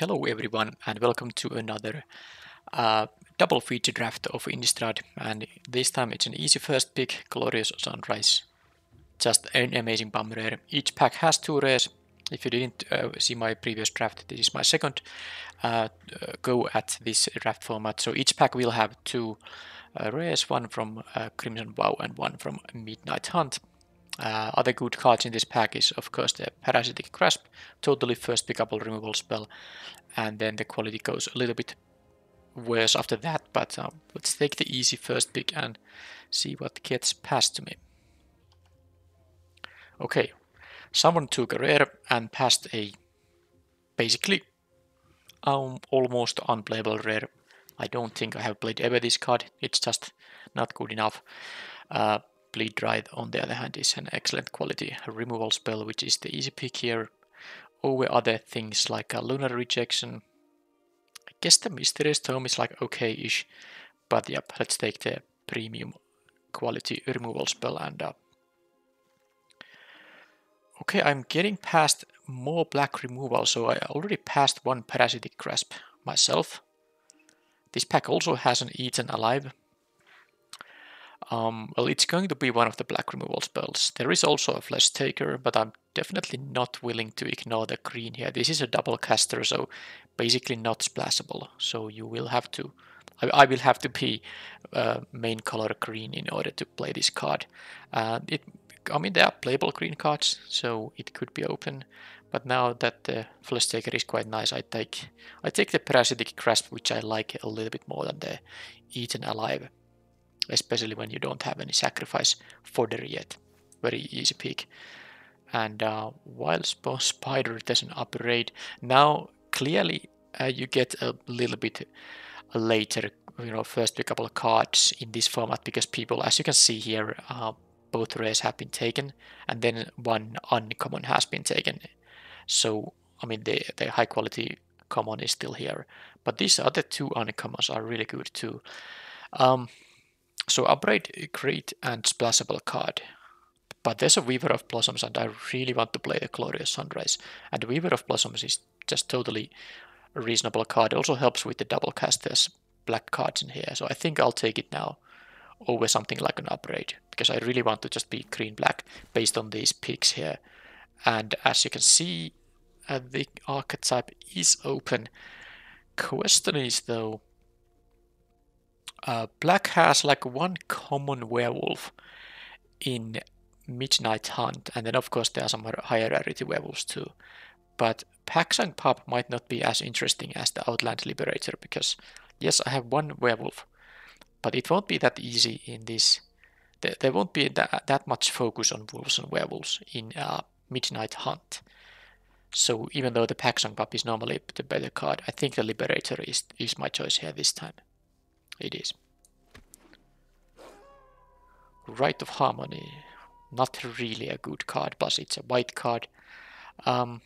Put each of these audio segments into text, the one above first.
Hello everyone and welcome to another uh, double feature draft of Innistrad, and this time it's an easy first pick, Glorious Sunrise. Just an amazing bomb rare. Each pack has two rares. If you didn't see my previous draft, this is my second go at this draft format. So each pack will have two rares, one from Crimson Vow and one from Midnight Hunt. Other good cards in this pack is of course the Parasitic Grasp, totally first pickable removal spell, and then the quality goes a little bit worse after that, but let's take the easy first pick and see what gets passed to me. Okay, someone took a rare and passed a basically almost unplayable rare. I don't think I have played ever this card, it's just not good enough. Bleed Drive, on the other hand, is an excellent quality removal spell, which is the easy pick here over other things like Lunar Rejection. I guess the Mysterious Tome is like okay-ish, but yep, let's take the premium quality removal spell and okay, I'm getting past more black removal, so I already passed one Parasitic Grasp myself. This pack also has an Eaten Alive. Well, it's going to be one of the black removal spells. There is also a Flesh Taker, but I'm definitely not willing to ignore the green here. This is a double caster, so basically not splashable. So you will have to, I will have to be main color green in order to play this card. I mean, there are playable green cards, so it could be open. But now that the Flesh Taker is quite nice, I take the Parasitic Grasp, which I like a little bit more than the Eaten Alive. Especially when you don't have any sacrifice fodder yet. Very easy pick. And while Spider doesn't upgrade, now clearly you get a little bit later, first pickable cards in this format, because people, as you can see here, both rares have been taken, and then one uncommon has been taken. So, I mean, the high quality common is still here, but these other two uncommons are really good too. So upgrade great and splashable card. But there's a Weaver of Blossoms and I really want to play the Glorious Sunrise. And the Weaver of Blossoms is just totally a reasonable card. It also helps with the double cast. There's black cards in here. So I think I'll take it now over something like an upgrade. Because I really want to just be green-black based on these picks here. And as you can see, the archetype is open. Question is though, black has like one common werewolf in Midnight Hunt, and then of course there are some higher rarity werewolves too. But Paxang Pup might not be as interesting as the Outland Liberator, because yes, I have one werewolf, but it won't be that easy in this. There won't be that much focus on wolves and werewolves in Midnight Hunt. So even though the Paxang Pup is normally the better card, I think the Liberator is my choice here this time. It is. Rite of Harmony, not really a good card, plus it's a white card. It's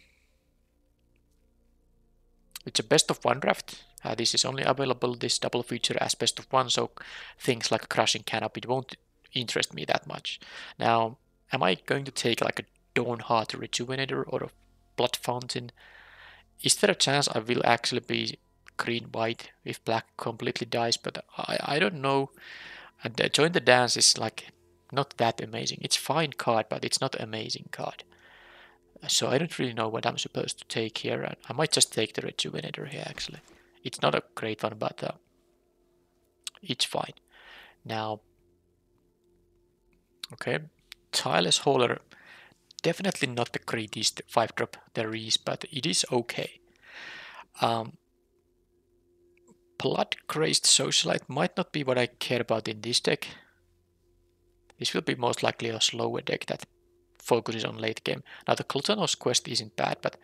a best of one draft. This is only available, this double feature, as best of one, so things like Crushing Canopy won't interest me that much. Now, am I going to take like a Dawnheart Rejuvenator or a Blood Fountain? Is there a chance I will actually be green-white if black completely dies? But I don't know. And Join the Dance is like not that amazing. It's fine card, but it's not amazing card. So I don't really know what I'm supposed to take here. I might just take the Rejuvenator here actually. It's not a great one, but it's fine. Now, okay, Tireless Hauler, definitely not the greatest 5-drop there is, but it is okay. Blood-Crazed Socialite might not be what I care about in this deck. This will be most likely a slower deck that focuses on late game. Now the Gluttonous Quest isn't bad, but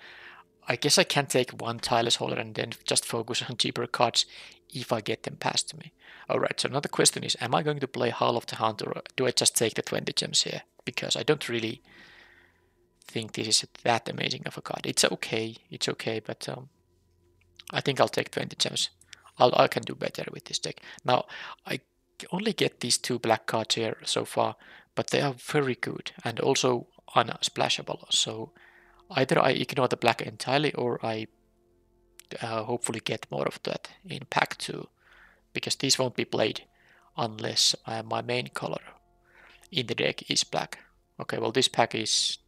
I guess I can take one Tireless Hauler and then just focus on cheaper cards if I get them passed to me. Alright, so now the question is, am I going to play Howl of the Hunt, or do I just take the 20 gems here? Because I don't really think this is that amazing of a card. It's okay, but I think I'll take 20 gems. I can do better with this deck. Now, I only get these two black cards here so far, but they are very good and also unsplashable. So either I ignore the black entirely or I hopefully get more of that in pack 2, because these won't be played unless my main color in the deck is black. Okay, well this pack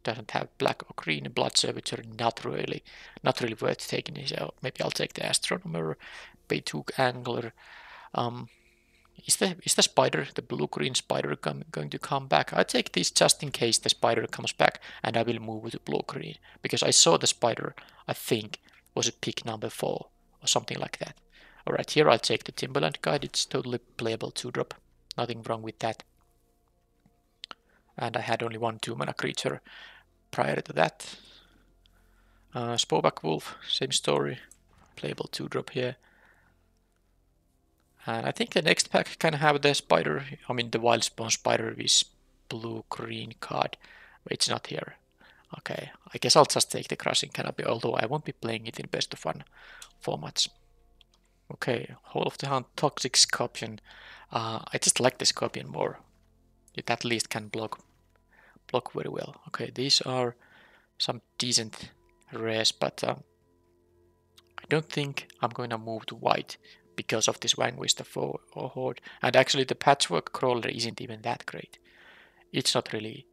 doesn't have black or green. Blood Servitor not really worth taking. So maybe I'll take the Astronomer, Beituk Angler. Is the spider, the blue-green spider, going to come back? I take this just in case the spider comes back, and I will move to blue-green because I saw the spider. I think was a pick number 4 or something like that. All right, here I'll take the Timberland Guide. It's totally playable 2-drop. Nothing wrong with that. And I had only one 2-mana creature prior to that. Sporeback Wolf, same story, playable 2-drop here. And I think the next pack can have the spider, I mean the Wildspawn Spider with blue-green card. It's not here. Okay, I guess I'll just take the Crushing Canopy, although I won't be playing it in best of 1 formats. Okay, Hall of the Hunt, Toxic Scorpion. I just like the Scorpion more. It at least can block very well. Okay, these are some decent rares, but I don't think I'm going to move to white because of this Vanquished or Horde. And actually the Patchwork Crawler isn't even that great. It's not really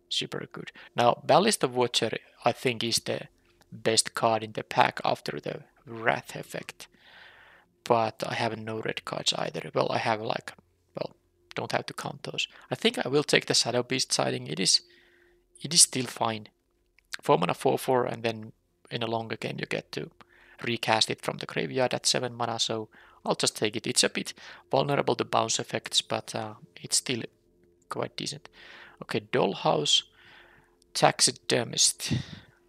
super good. Now Ballista Watcher I think is the best card in the pack after the Wrath effect. But I have no red cards either. Well, I have don't have to count those. I think I will take the Shadow Beast Sighting. It is still fine. 4 mana 4/4, and then in a longer game you get to recast it from the graveyard at 7 mana, so I'll just take it. It's a bit vulnerable to bounce effects, but it's still quite decent. Okay, Dollhouse, Taxidermist.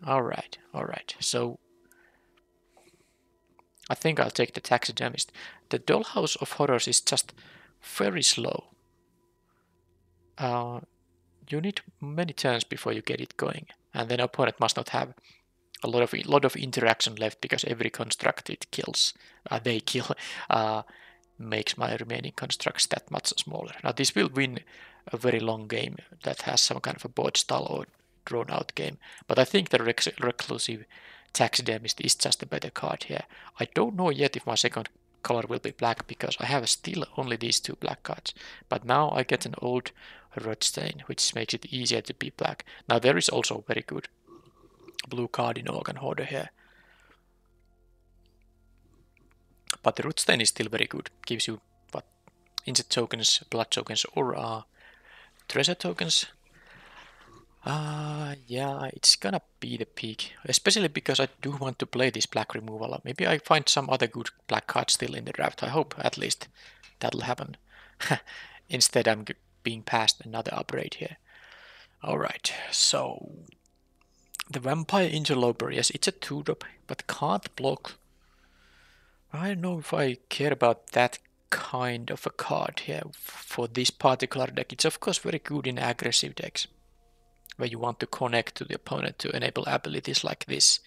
Alright. So I think I'll take the Taxidermist. The Dollhouse of Horrors is just very slow. You need many turns before you get it going, and then opponent must not have a lot of interaction left, because every construct it kills, they kill, makes my remaining constructs that much smaller. Now this will win a very long game that has some kind of a board style or drawn out game, but I think the Reclusive Taxidermist is just a better card here. I don't know yet if my second color will be black, because I have still only these 2 black cards, but now I get an old Rodstain, which makes it easier to be black. Now there is also very good blue card in Organ Hoarder here, but the Rodstain is still very good. Gives you what, insect tokens, blood tokens, or treasure tokens. Yeah, it's gonna be the pick, especially because I do want to play this black removal. Maybe I find some other good black cards still in the draft. I hope at least that'll happen. Instead I'm being passed another upgrade here. Alright, so the Vampire Interloper, yes, it's a 2-drop, but can't block. I don't know if I care about that kind of a card here for this particular deck. It's of course very good in aggressive decks, where you want to connect to the opponent to enable abilities like this,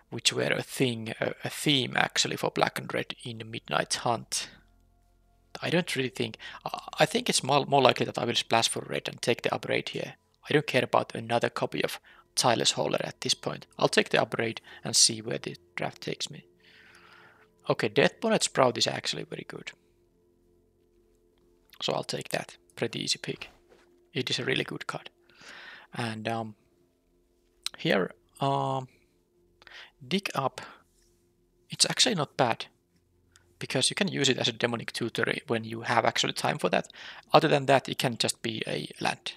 which were a theme actually for Black and Red in Midnight Hunt. I don't really think, I think it's more likely that I will splash for red and take the upgrade here. I don't care about another copy of Tireless Hauler at this point. I'll take the upgrade and see where the draft takes me. Okay, Deathbonnet Sprout is actually very good, so I'll take that. Pretty easy pick. It is a really good card. And here, Dig Up, it's actually not bad, because you can use it as a demonic tutor when you have actually time for that. Other than that, it can just be a land.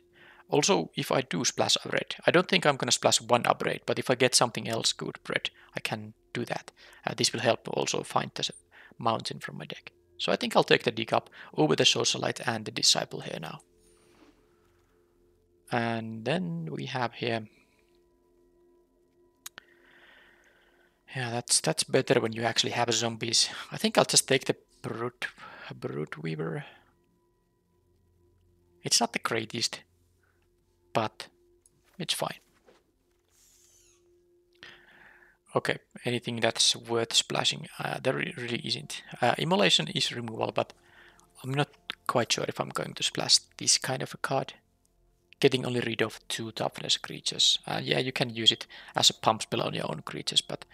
Also, if I do splash a red, I don't think I'm going to splash 1 upgrade, but if I get something else good red, I can do that. This will help also find the mountain from my deck. So I think I'll take the Dig Up over the Socialite and the Disciple here now. And then we have here, yeah, that's better when you actually have zombies. I think I'll just take the Brood Weaver. It's not the greatest, but it's fine. Okay, anything that's worth splashing, there really isn't. Immolation is removal, but I'm not quite sure if I'm going to splash this kind of a card. Getting only rid of 2 toughness creatures. Yeah, you can use it as a pump spell on your own creatures, but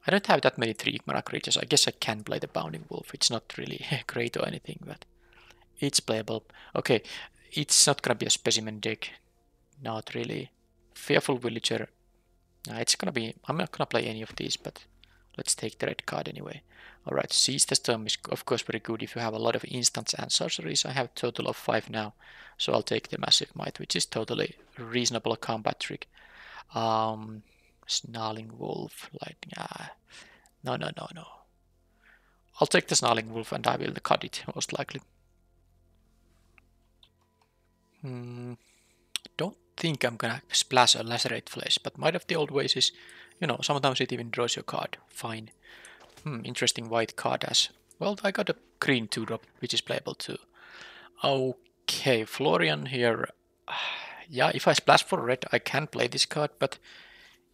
I don't have that many 3-mana creatures. I guess I can play the Bounding Wolf. It's not really great or anything, but it's playable. Okay, it's not gonna be a specimen deck. Not really. Fearful Villager. It's gonna be... I'm not gonna play any of these, but let's take the red card anyway. Alright, Seize the Storm is of course very good if you have a lot of instants and sorceries. I have a total of 5 now, so I'll take the Massive Might, which is totally reasonable combat trick. Snarling Wolf, lightning. No. I'll take the Snarling Wolf and I will cut it, most likely. Don't think I'm gonna splash a Lacerate Flesh, but Might of the Old Ways is, you know, sometimes it even draws your card. Fine. Interesting white card as well. I got a green 2-drop, which is playable too. Okay, Florian here. Yeah, if I splash for red, I can play this card, but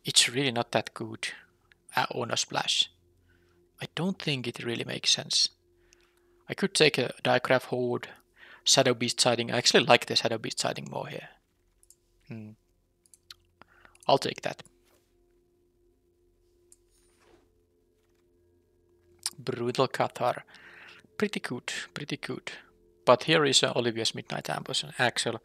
it's really not that good on a splash. I don't think it really makes sense. I could take a Diagraph Horde, Shadow Beast Sighting. I actually like the Shadow Beast Sighting more here. I'll take that. Brutal Cathar. Pretty good, pretty good. But here is Olivia's Midnight Ambush, an actual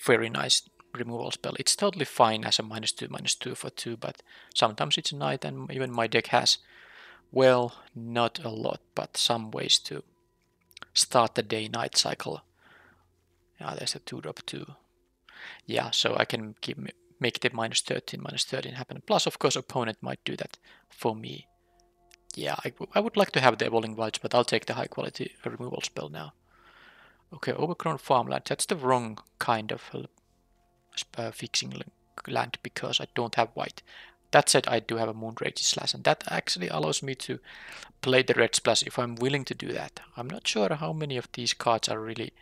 very nice removal spell. It's totally fine as a -2/-2 for 2, but sometimes it's a night, and even my deck has, well, not a lot, but some ways to start the day-night cycle. Yeah, there's a 2-drop too. Yeah, so I can make the -13 happen. Plus, of course, opponent might do that for me. Yeah, I would like to have the Evolving Wilds, but I'll take the high-quality removal spell now. Okay, Overgrown Farmland. That's the wrong kind of fixing land because I don't have white. That said, I do have a Moonrage Slash, and that actually allows me to play the red splash if I'm willing to do that. I'm not sure how many of these cards are really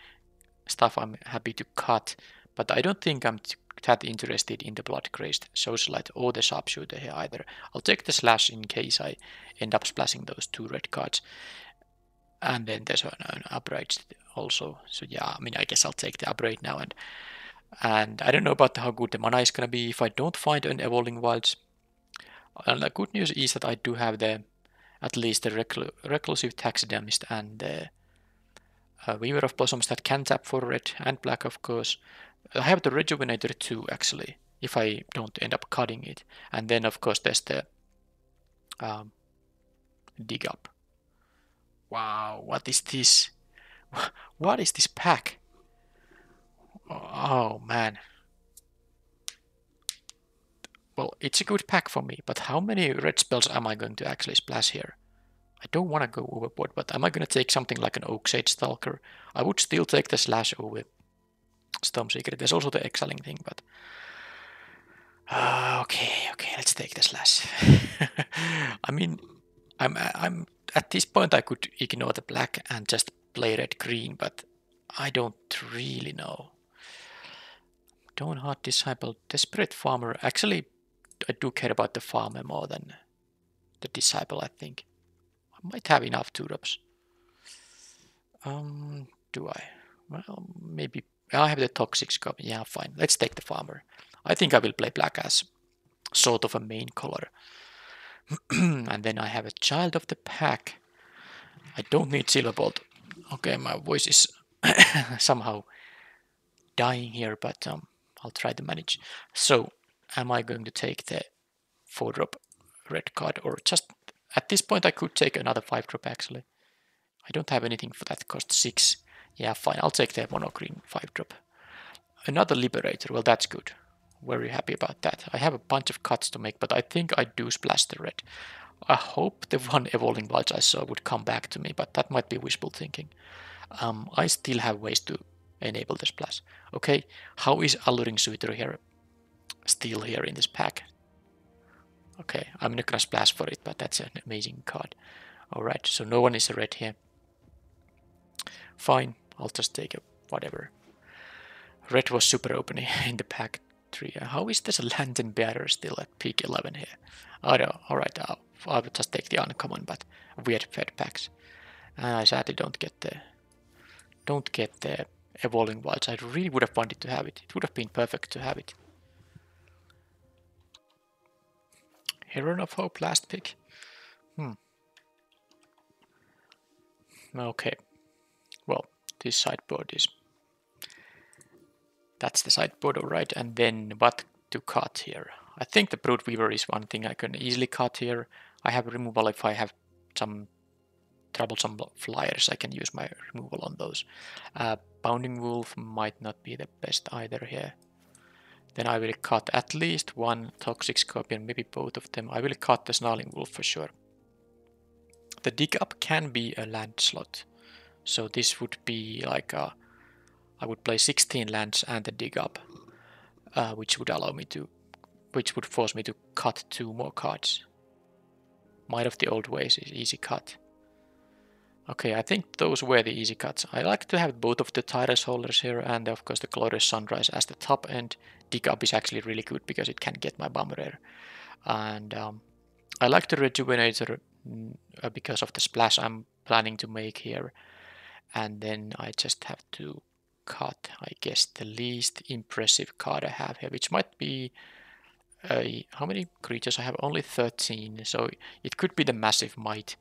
stuff I'm happy to cut, but I don't think I'm that interested in the Bloodcrazed Socialite or the Sharpshooter here either. I'll take the Slash in case I end up splashing those 2 red cards. And then there's an Upgrade also. So yeah, I mean, I guess I'll take the Upgrade now. And I don't know about how good the mana is going to be if I don't find an Evolving Wilds. And the good news is that I do have at least the Reclusive Taxidermist and the Weaver of Blossoms that can tap for red and black, of course. I have the Rejuvenator too, actually, if I don't end up cutting it. And then, of course, there's the Dig Up. Wow, what is this? What is this pack? Oh, man. Well, it's a good pack for me, but how many red spells am I going to actually splash here? I don't want to go overboard, but am I going to take something like an Oaksage Stalker? I would still take the Slash over Storm Secret. There's also the Exiling thing, but... okay, let's take the Slash. I mean, I'm at this point I could ignore the black and just play red-green, but I don't really know. Dawnheart Disciple, Desperate Farmer. Actually, I do care about the Farmer more than the Disciple, I think. I might have enough 2-drops. Do I? Well, maybe. I have the Toxic Scope. Yeah, fine. Let's take the Farmer. I think I will play black as sort of a main color. And then I have a Child of the Pack. I don't need Silverbolt. Okay, my voice is somehow dying here, but I'll try to manage. So, am I going to take the 4-drop red card, or just at this point I could take another 5-drop actually. I don't have anything for that, cost 6. Yeah, fine, I'll take the mono green 5-drop. Another Liberator, well that's good. Very happy about that. I have a bunch of cuts to make, but I think I do splash the red. I hope the one Evolving Wilds I saw would come back to me, but that might be wishful thinking. I still have ways to enable the splash. Okay, how is Alluring Suitor here still here in this pack? Okay, I'm not gonna splash for it, but that's an amazing card. Alright, so no one is a red here. Fine, I'll just take a whatever. Red was super open in the pack 3. How is this a Lantern Bearer still at peak 11 here? Oh no, alright, I'll just take the uncommon, but weird fed packs. I sadly don't get the Evolving Wilds. I really would have wanted to have it. It would have been perfect to have it. Hero of Hope, last pick. Okay, well, this sideboard is... That's the sideboard, alright. And then what to cut here? I think the Brood Weaver is one thing I can easily cut here. I have removal if I have some troublesome flyers. I can use my removal on those. Bounding Wolf might not be the best either here. Then I will cut at least one Toxic Scorpion, maybe both of them. I will cut the Snarling Wolf for sure. The Dig Up can be a land slot. So this would be like a... I would play 16 lands and the Dig Up, which would allow me to... which would force me to cut 2 more cards. Might of the Old Ways is easy cut. Okay, I think those were the easy cuts. I like to have both of the Tyrus Holders here and of course the Glorious Sunrise as the top end. Dig Up is actually really good because it can get my Bomb Rare. And I like the Rejuvenator because of the splash I'm planning to make here. And then I just have to cut, I guess, the least impressive card I have here, which might be... how many creatures I have? Only 13, so it could be the Massive Might.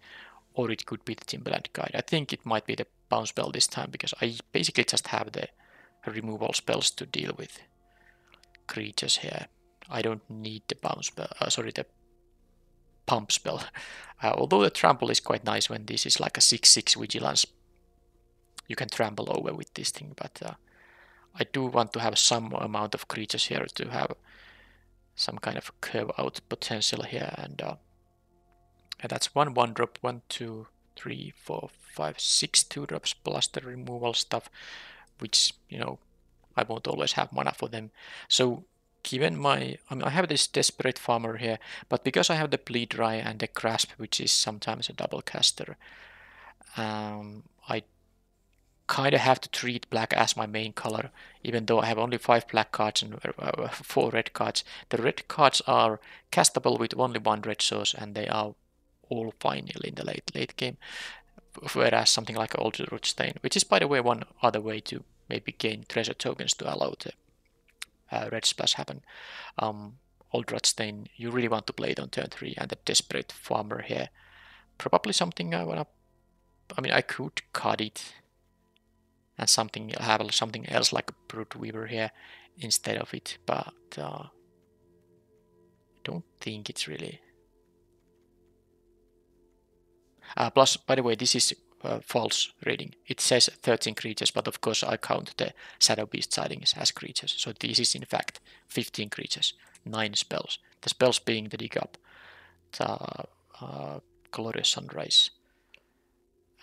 Or it could be the Timberland Guide. I think it might be the bounce spell this time because I basically just have the removal spells to deal with creatures here. I don't need the bounce spell, the pump spell. Although the trample is quite nice when this is like a 6/6 vigilance. You can trample over with this thing, but I do want to have some amount of creatures here to have some kind of curve out potential here, and that's 1 drop, 1, 2, 3, 4, 5, 6 2-drops plus the removal stuff, which, you know, I won't always have mana for them. So given my, I have this Desperate Farmer here, but because I have the Bleed Dry and the Grasp, which is sometimes a double caster, I kind of have to treat black as my main color, even though I have only 5 black cards and 4 red cards. The red cards are castable with only 1 red source, and they are all fine in the late game, whereas something like Old Rootstain, which is by the way one other way to maybe gain treasure tokens to allow the red splash happen. Old Rootstain, you really want to play it on turn 3, and the Desperate Farmer here, probably something I wanna... I mean, I could cut it and have something else like a Brood Weaver here instead of it, but I don't think it's really... plus, by the way, this is false reading. It says 13 creatures, but of course I count the Shadow Beast sightings as creatures. So this is in fact 15 creatures, 9 spells. The spells being the Dig Up, the Glorious Sunrise,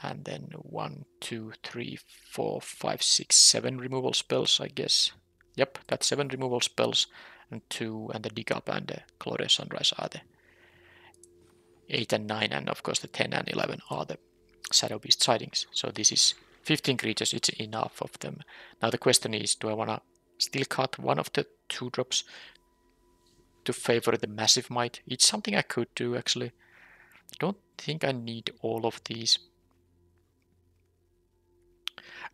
and then 1, 2, 3, 4, 5, 6, 7 removal spells, I guess. Yep, that's 7 removal spells, and 2, and the Dig Up and the Glorious Sunrise are the 8 and 9, and of course the 10 and 11 are the Shadow Beast sightings. So this is 15 creatures, it's enough of them. Now the question is, do I want to still cut one of the 2-drops to favor the Massive Might? It's something I could do actually. I don't think I need all of these.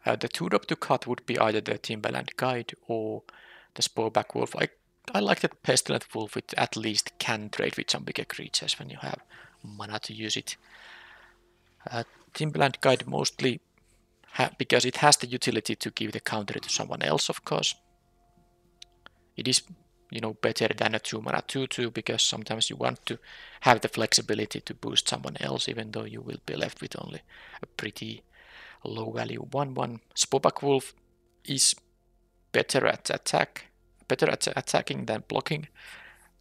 The 2-drop to cut would be either the Timberland Guide or the Sporeback Wolf. I like that Pestilent Wolf, it at least can trade with some bigger creatures when you have mana to use it. Timberland Guide mostly because it has the utility to give the counter to someone else, of course. It is, you know, better than a 2-mana 2/2 because sometimes you want to have the flexibility to boost someone else, even though you will be left with only a pretty low value 1/1. Sporeback Wolf is better at attacking than blocking,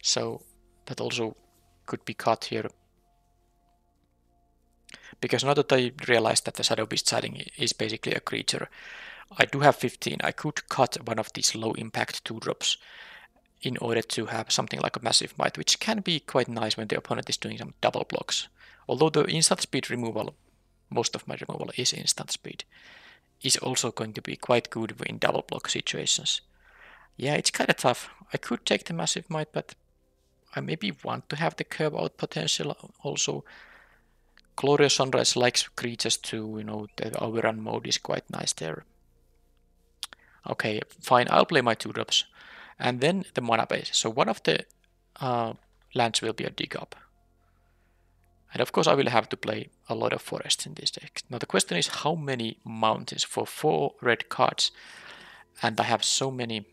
so that also could be cut here. Because now that I realized that the Shadow Beast sighting is basically a creature, I do have 15. I could cut one of these low impact 2-drops in order to have something like a Massive Might, which can be quite nice when the opponent is doing some double blocks. Although the instant speed removal, most of my removal is instant speed, is also going to be quite good in double block situations. Yeah, it's kind of tough. I could take the Massive Might, but I maybe want to have the curve out potential also. Glorious Sunrise likes creatures too, you know, the overrun mode is quite nice there. Okay, fine, I'll play my 2-drops. And then the mana base. So one of the lands will be a Dig Up. And of course I will have to play a lot of forests in this deck. Now the question is how many mountains for 4 red cards, and I have so many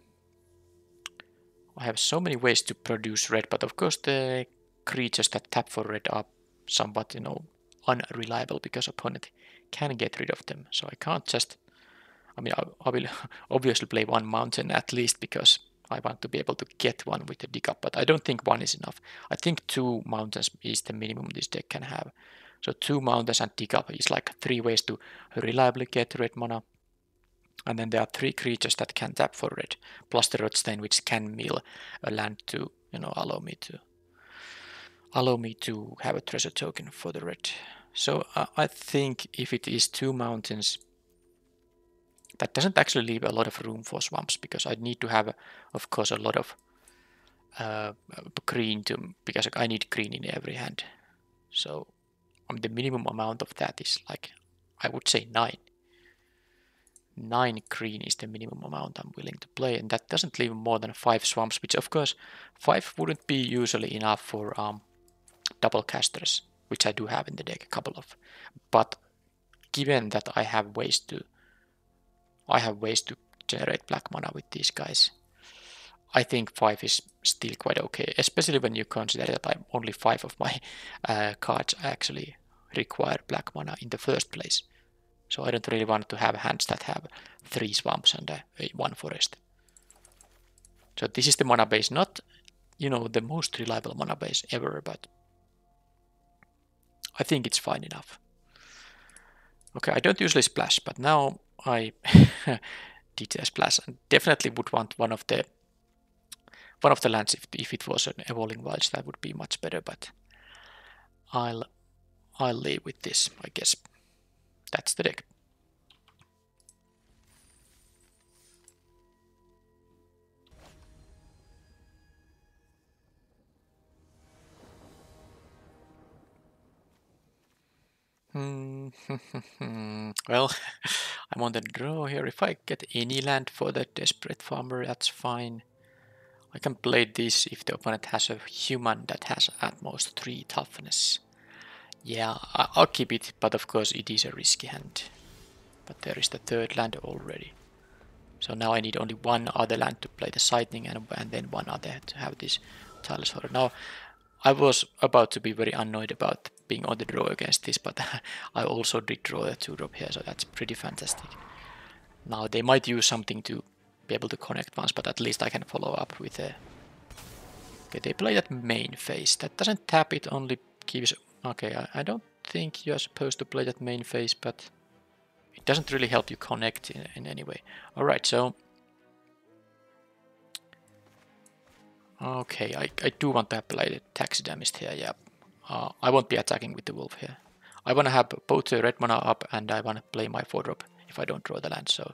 ways to produce red, but of course the creatures that tap for red are somewhat, you know, unreliable because opponent can get rid of them. So I can't just, I mean, I will obviously play 1 mountain at least because I want to be able to get one with the dig up, but I don't think 1 is enough. I think 2 mountains is the minimum this deck can have. So 2 mountains and dig up is like 3 ways to reliably get red mana. And then there are 3 creatures that can tap for red, plus the Rotstain, which can mill a land to, you know, allow me to have a treasure token for the red. So I think if it is 2 mountains, that doesn't actually leave a lot of room for swamps, because I need to have, of course, a lot of green because I need green in every hand. So the minimum amount of that is like, I would say 9. 9 green is the minimum amount I'm willing to play, and that doesn't leave more than 5 swamps, which of course 5 wouldn't be usually enough for double casters, which I do have in the deck, a couple of. But given that I have ways to generate black mana with these guys, I think 5 is still quite okay, especially when you consider that only 5 of my cards actually require black mana in the first place. So I don't really want to have hands that have 3 swamps and 1 forest. So this is the mana base, not, you know, the most reliable mana base ever, but I think it's fine enough. Okay, I don't usually splash, but now I did a splash, and definitely would want one of the lands if it was an Evolving Wilds. That would be much better, but I'll leave with this, I guess. That's the deck. Well, I'm on the draw here. If I get any land for the Desperate Farmer, that's fine. I can play this if the opponent has a human that has at most 3 toughness. Yeah, I'll keep it, but of course it is a risky hand. But there is the 3rd land already. So now I need only 1 other land to play the Sightning, and then 1 other to have this Tireless Horror. Now, I was about to be very annoyed about being on the draw against this, but I also did draw a 2-drop here, so that's pretty fantastic. Now they might use something to be able to connect once, but at least I can follow up with a... Okay, they play that main phase. That doesn't tap, it only gives... Okay, I don't think you're supposed to play that main phase, but it doesn't really help you connect in any way. Alright, so... Okay, I do want to play the Taxidermist here, yeah. I won't be attacking with the Wolf here. I want to have both the red mana up, and I want to play my 4-drop if I don't draw the land, so...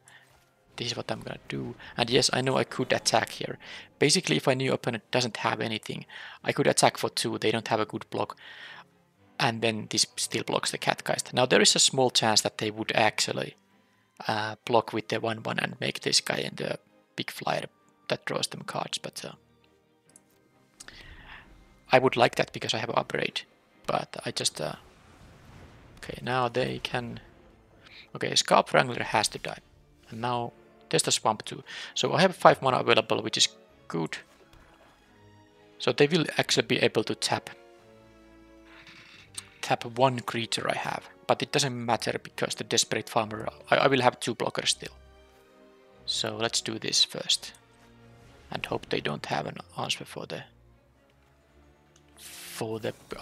This is what I'm gonna do. And yes, I know I could attack here. Basically, if I knew opponent doesn't have anything, I could attack for 2, they don't have a good block. And then this still blocks the Catgeist. Now there is a small chance that they would actually block with the 1/1 and make this guy in the big flyer that draws them cards, but I would like that because I have an upgrade. But I just... Okay, now they can... Okay, Scarp Wrangler has to die. And now there's the Swamp too. So I have 5 mana available, which is good. So they will actually be able to tap 1 creature I have. But it doesn't matter because the Desperate Farmer, I will have 2 blockers still. So let's do this first. And hope they don't have an answer for the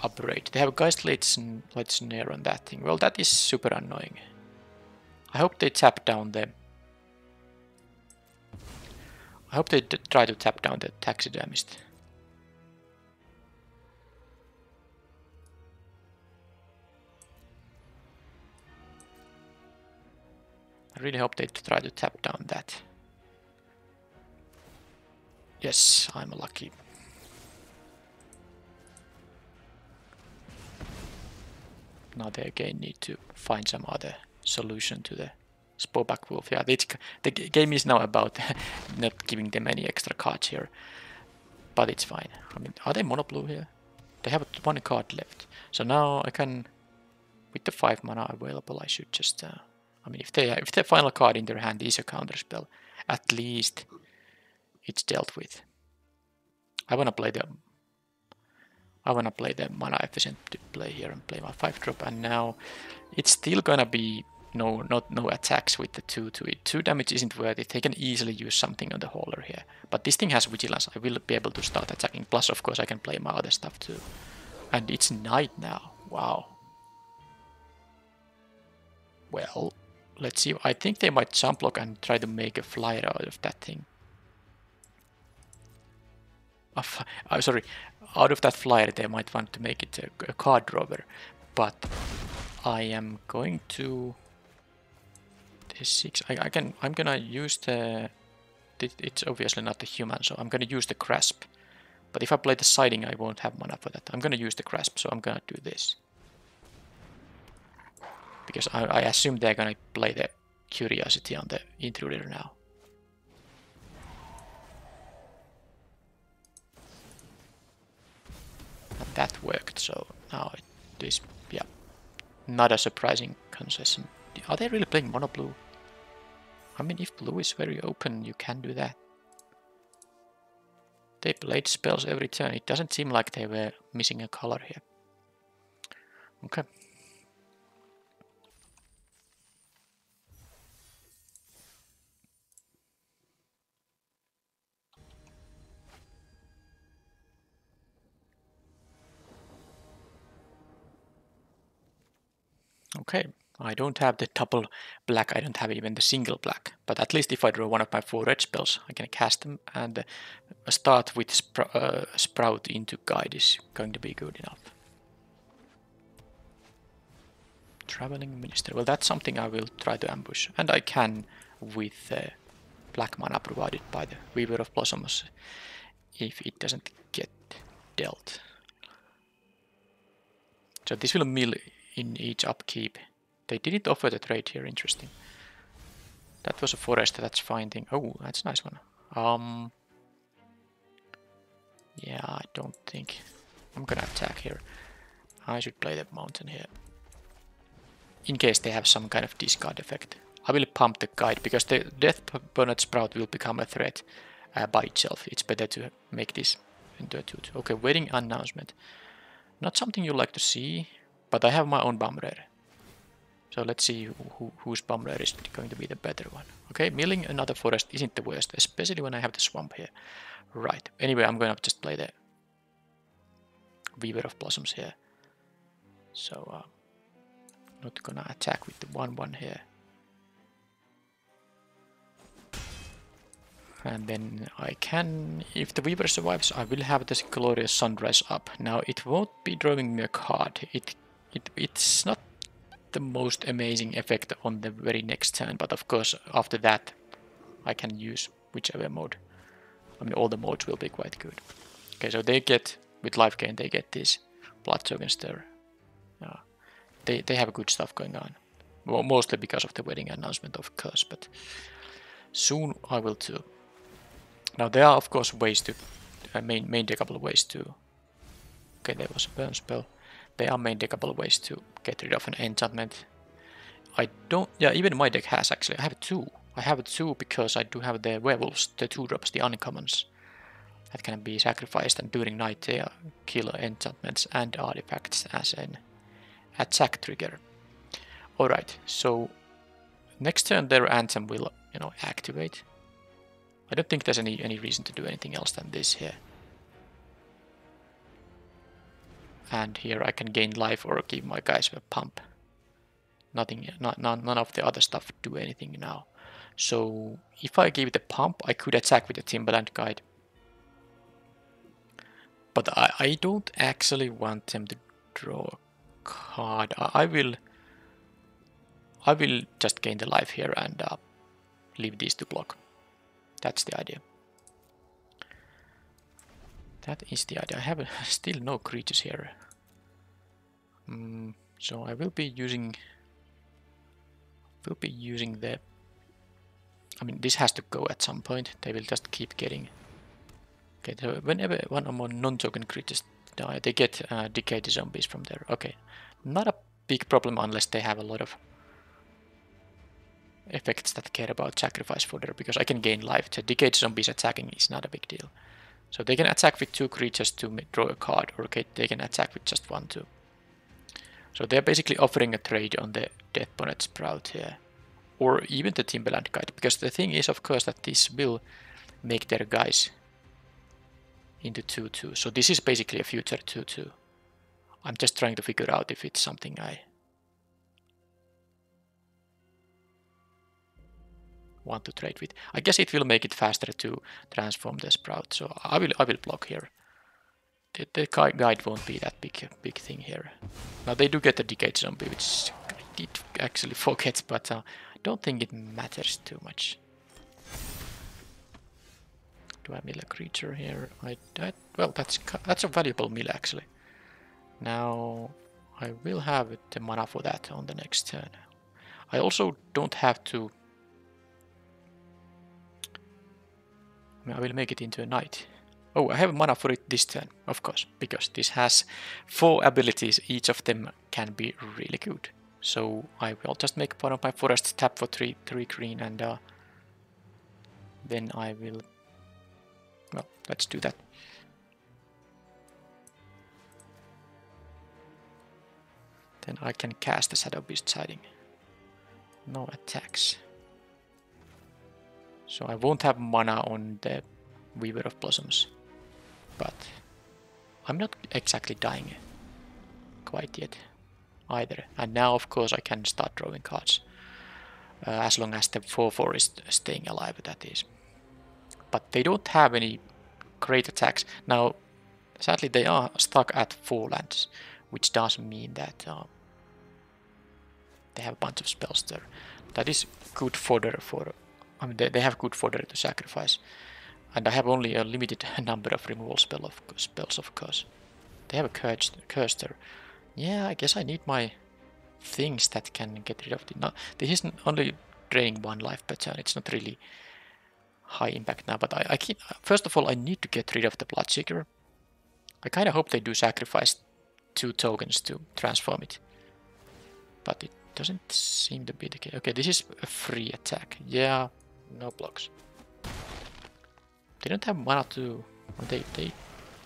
upgrade. They have Ghastly Snare on that thing. Well, that is super annoying. I hope they tap down the... I hope they try to tap down the Taxidermist. I really hope they try to tap down that. Yes, I'm lucky. Now they again need to find some other solution to the Sporeback Wolf. Yeah, the game is now about not giving them any extra cards here. But it's fine. I mean, are they mono blue here? They have 1 card left. So now I can, with the 5 mana available, I should just, I mean, if the final card in their hand is a counter spell, at least it's dealt with. I wanna play the mana efficient play here and play my 5-drop, and now it's still gonna be no attacks with the 2 to it. 2 damage isn't worth it. They can easily use something on the hauler here. But this thing has vigilance. I will be able to start attacking. Plus, of course, I can play my other stuff too. And it's night now. Wow. Well, let's see. I think they might jump block and try to make a flyer out of that thing. Sorry, out of that flyer they might want to make it a card drawer. But I am going to... This 6. I'm gonna use the... It's obviously not the human, so I'm gonna use the grasp. But if I play the siding, I won't have mana for that. I'm gonna use the grasp, so I'm gonna do this. Because I assume they're gonna play the curiosity on the intruder now. And that worked, so now it is, yeah, not a surprising concession. Are they really playing mono blue? I mean, if blue is very open, you can do that. They played spells every turn. It doesn't seem like they were missing a color here. Okay. Okay, I don't have the double black, I don't have even the single black, but at least if I draw one of my 4 red spells, I can cast them, and start with Sprout into Guide is going to be good enough. Traveling Minister, well, that's something I will try to ambush, and I can with black mana provided by the Weaver of Blossoms if it doesn't get dealt. So this will mill in each upkeep. They didn't offer the trade here, interesting. That was a forest, that's fine thing. Oh, that's a nice one. Yeah, I don't think... I'm gonna attack here. I should play the mountain here. In case they have some kind of discard effect. I will pump the Guide, because the Death Bonnet Sprout will become a threat by itself. It's better to make this into a 2-2. Okay, Wedding Announcement. Not something you like to see, but I have my own Bumrer. So let's see whose Bumrer is going to be the better one. Okay, milling another forest isn't the worst, especially when I have the swamp here. Right, anyway, I'm gonna just play the Weaver of Blossoms here. So, not gonna attack with the 1-1 here. And then I can, if the Weaver survives, I will have this Glorious Sunrise up. Now, it won't be drawing me a card. It's not the most amazing effect on the very next turn, but of course, after that, I can use whichever mode. I mean, all the modes will be quite good. Okay, so they get, with life gain, they get this Blood Token Stir. They have good stuff going on. Well, mostly because of the Wedding Announcement, of course, but soon I will too. Now, there are, of course, ways to, main deckable ways to... Okay, there was a burn spell. There are main deckable ways to get rid of an enchantment. I don't... Yeah, even my deck has, actually. I have 2. I have 2 because I do have the werewolves, the 2-drops, the uncommons. That can be sacrificed, and during night they kill enchantments and artifacts as an attack trigger. Alright, so next turn their Anthem will, activate. I don't think there's any reason to do anything else than this here. And here I can gain life or give my guys a pump. None of the other stuff do anything now. So if I give it a pump, I could attack with the Timberland Guide. But I don't actually want them to draw a card. I will just gain the life here and leave these to block. That's the idea. That is the idea. I have still no creatures here. So I will be using the... I mean, this has to go at some point. They will just keep getting... Okay, so whenever one or more non-token creatures die. They get decayed zombies from there. Okay, not a big problem unless they have a lot of effects that care about sacrifice fodder, because I can gain life. The decayed zombies attacking is not a big deal. So they can attack with 2 creatures to draw a card, or they can attack with just 1 too. So they're basically offering a trade on the Death Bonnet Sprout here, or even the Timberland Guide, because the thing is, of course, that this will make their guys into 2/2. So this is basically a future 2/2. I'm just trying to figure out if it's something I want to trade with. I guess it will make it faster to transform the Sprout, so I will block here. The guide won't be that big thing here. Now they do get the Decayed Zombie, which I did actually forget, but I don't think it matters too much. Do I mill a creature here? Well, that's a valuable mill actually. Now I will have the mana for that on the next turn. I also don't have to. I will make it into a knight. Oh, I have mana for it this turn, of course, because this has 4 abilities. Each of them can be really good. So I will just make one of my forests tap for 3 green, and then I will. Well, let's do that. Then I can cast the Shadow Beast Siding. No attacks. So I won't have mana on the Weaver of Blossoms. But I'm not exactly dying quite yet either. And now, of course, I can start drawing cards. As long as the 4/4 is staying alive, that is. But they don't have any great attacks. Now, sadly, they are stuck at 4 lands, which does mean that they have a bunch of spells there. That is good fodder for. I mean, they have good fodder to sacrifice. And I have only a limited number of removal spells, of course. They have a curse there. Yeah, I guess I need my things that can get rid of it. No, this is only draining 1 life per turn. It's not really high impact now, but I keep. First of all, I need to get rid of the Bloodseeker. I kind of hope they do sacrifice 2 tokens to transform it. But it doesn't seem to be the case. Okay, this is a free attack. Yeah, no blocks. They don't have mana to. They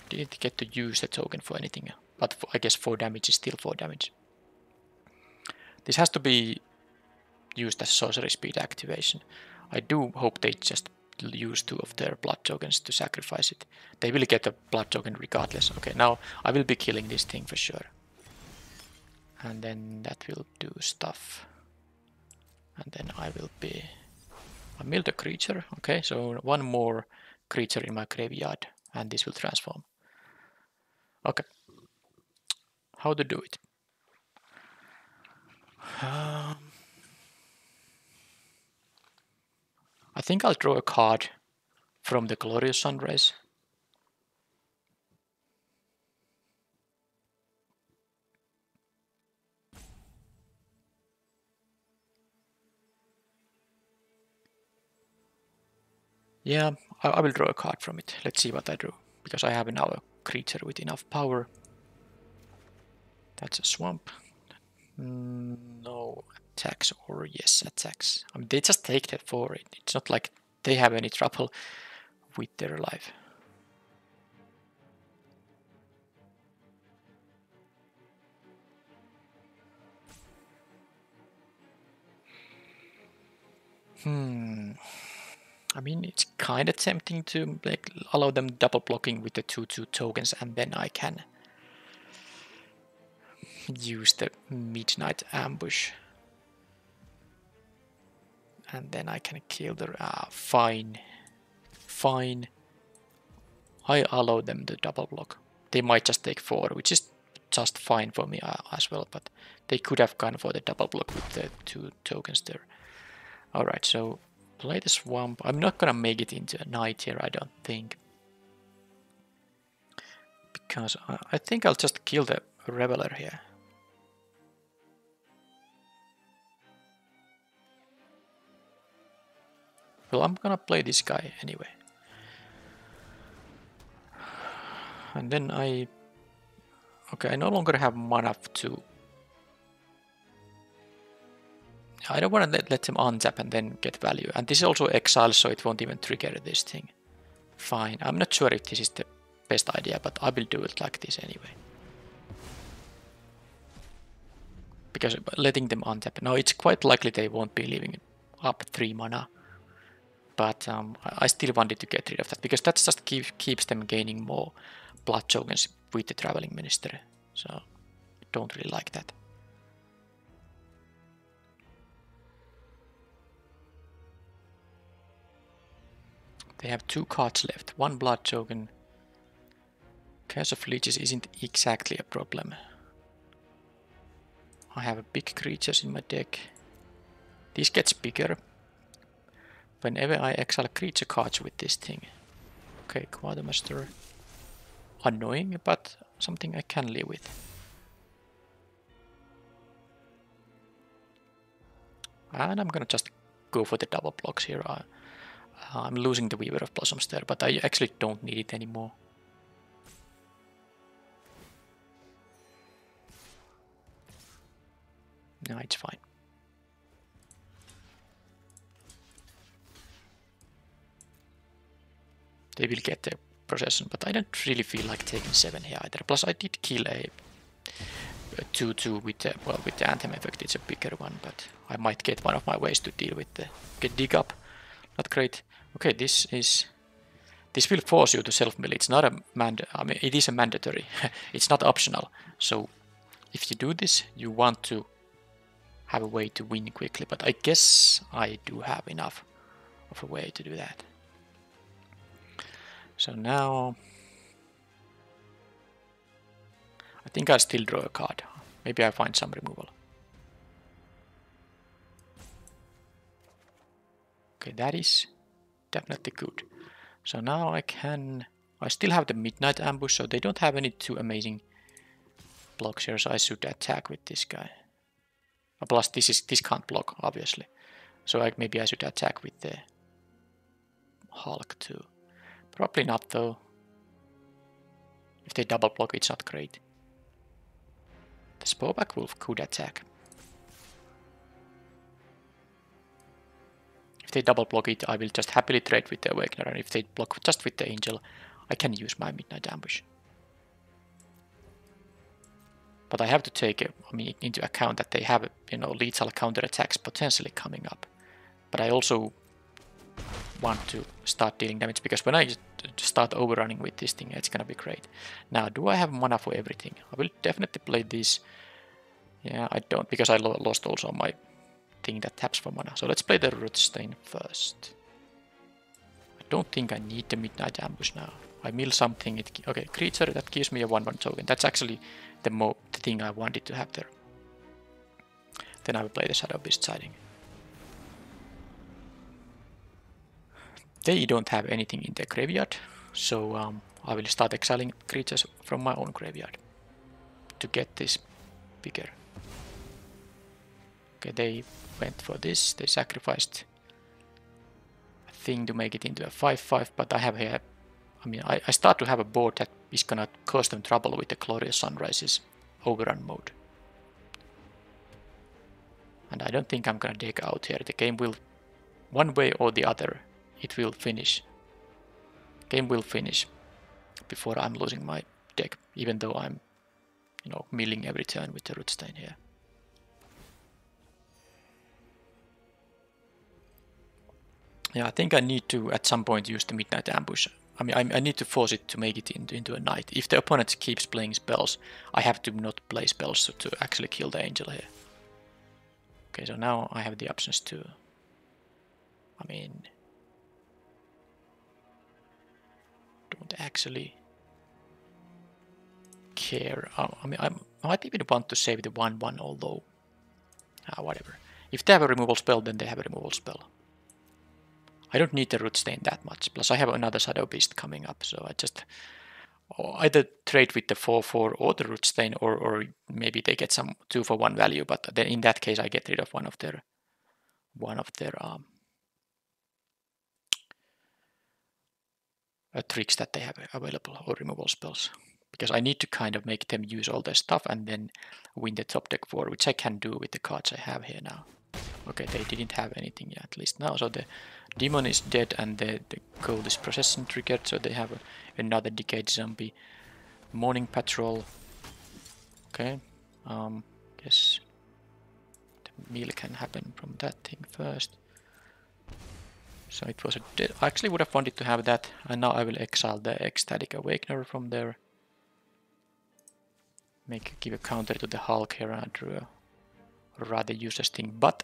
didn't get to use the token for anything. But I guess 4 damage is still 4 damage. This has to be used as sorcery speed activation. I do hope they just use 2 of their blood tokens to sacrifice it. They will get a blood token regardless. Okay, now I will be killing this thing for sure. And then that will do stuff. And then I will be. I milled a creature. Okay, so 1 more creature in my graveyard, and this will transform. Okay. How to do it? I think I'll draw a card from the Glorious Sunrise. Yeah, I will draw a card from it. Let's see what I drew, because I have now a creature with enough power. That's a swamp. No attacks, or yes, attacks. I mean, they just take that for it. It's not like they have any trouble with their life. I mean, it's kind of tempting to like allow them double blocking with the 2/2 tokens, and then I can use the Midnight Ambush. And then I can kill the... fine. Fine. I allow them the double block. They might just take 4, which is just fine for me as well, but they could have gone for the double block with the 2 tokens there. Alright, so play the swamp. I'm not gonna make it into a knight here, I don't think. Because I think I'll just kill the Reveler here. Well, I'm gonna play this guy anyway. And then I Okay, I no longer have mana to... I don't want to let them untap and then get value. And this is also exile, so it won't even trigger this thing. Fine. I'm not sure if this is the best idea, but I will do it like this anyway. Because letting them untap... Now, it's quite likely they won't be leaving up 3 mana. But I still wanted to get rid of that, because that just keeps them gaining more blood tokens with the Traveling Minister. So, I don't really like that. They have 2 cards left, 1 blood token. Curse of Leeches isn't exactly a problem. I have big creatures in my deck. This gets bigger whenever I exile creature cards with this thing. Okay, Quartermaster. Annoying, but something I can live with. And I'm gonna just go for the double blocks here. I'm losing the Weaver of Blossoms there, but I actually don't need it anymore. No, it's fine. They will get the procession, but I don't really feel like taking 7 here either. Plus, I did kill a 2/2 with the, well, with the Anthem effect. It's a bigger one, but I might get one of my ways to deal with the dig up. Not great. Okay, this will force you to self-mill. It's not a I mean, it is a mandatory. It's not optional. So if you do this, you want to have a way to win quickly. But I guess I do have enough of a way to do that. So now I think I'll still draw a card. Maybe I find some removal. Okay, that is definitely good. So now I still have the Midnight Ambush, so they don't have any too amazing blocks here, so I should attack with this guy. Plus this can't block, obviously. So maybe I should attack with the Hulk too. Probably not though. If they double block, it's not great. The Sporeback Wolf could attack. If they double block it, I will just happily trade with the Awakener, and if they block just with the Angel, I can use my Midnight Ambush. But I have to take into account that they have, lethal counterattacks potentially coming up. But I also want to start dealing damage, because when I start overrunning with this thing, it's gonna be great. Now, do I have mana for everything? I will definitely play this. Yeah, I don't, because I lost also my thing that taps for mana. So let's play the Rootstain first. I don't think I need the Midnight Ambush now. I mill something. Okay, creature that gives me a 1/1 token. That's actually the thing I wanted to have there. Then I will play the Shadow Beast siding. They don't have anything in their graveyard, so I will start exiling creatures from my own graveyard to get this bigger. Okay, they went for this. They sacrificed a thing to make it into a 5/5, but I have here. I start to have a board that is gonna cause them trouble with the Glorious Sunrises overrun mode. And I don't think I'm gonna dig out here. The game will, one way or the other, it will finish. Game will finish before I'm losing my deck, even though I'm, milling every turn with the Rootstain here. Yeah, I think I need to, at some point, use the Midnight Ambush. I need to force it to make it into a knight. If the opponent keeps playing spells, I have to not play spells to actually kill the angel here. Okay, so now I have the options to... don't actually care. I might even want to save the 1/1, although... whatever. If they have a removal spell, then they have a removal spell. I don't need the Rootstain that much, plus I have another Shadow Beast coming up, so I just either trade with the 4/4 or the Rootstain, or maybe they get some 2-for-1 value, but then in that case I get rid of one of their tricks that they have available, or removal spells. because I need to kind of make them use all their stuff and then win the top deck war, which I can do with the cards I have here now. Okay, they didn't have anything yet, at least now. So the demon is dead and the gold is procession triggered, so they have another decayed zombie. Morning patrol. Okay, guess the meal can happen from that thing first. So it was a dead. I actually would have wanted to have that, and now I will exile the Ecstatic Awakener from there. Give a counter to the Hulk here and drew a rather useless thing, but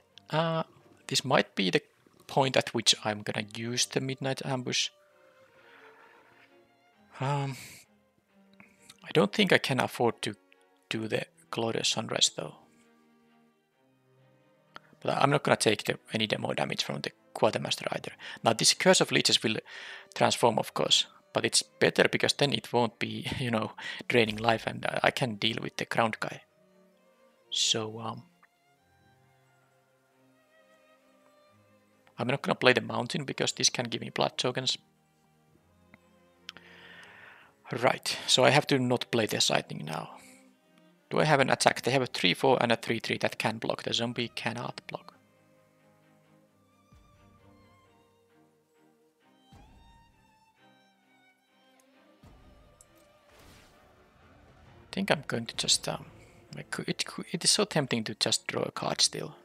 this might be the point at which I'm gonna use the Midnight Ambush. I don't think I can afford to do the Glorious Sunrise though. But I'm not gonna take any demo damage from the Quartermaster either. Now this Curse of Leeches will transform, of course, but it's better because then it won't be, you know, draining life, and I can deal with the ground guy. So I'm not gonna play the Mountain because this can give me blood tokens. Right, so I have to not play the Sightning now. Do I have an attack? They have a 3-4 and a 3-3 that can block. The zombie cannot block. I think I'm going to just it is so tempting to just draw a card still.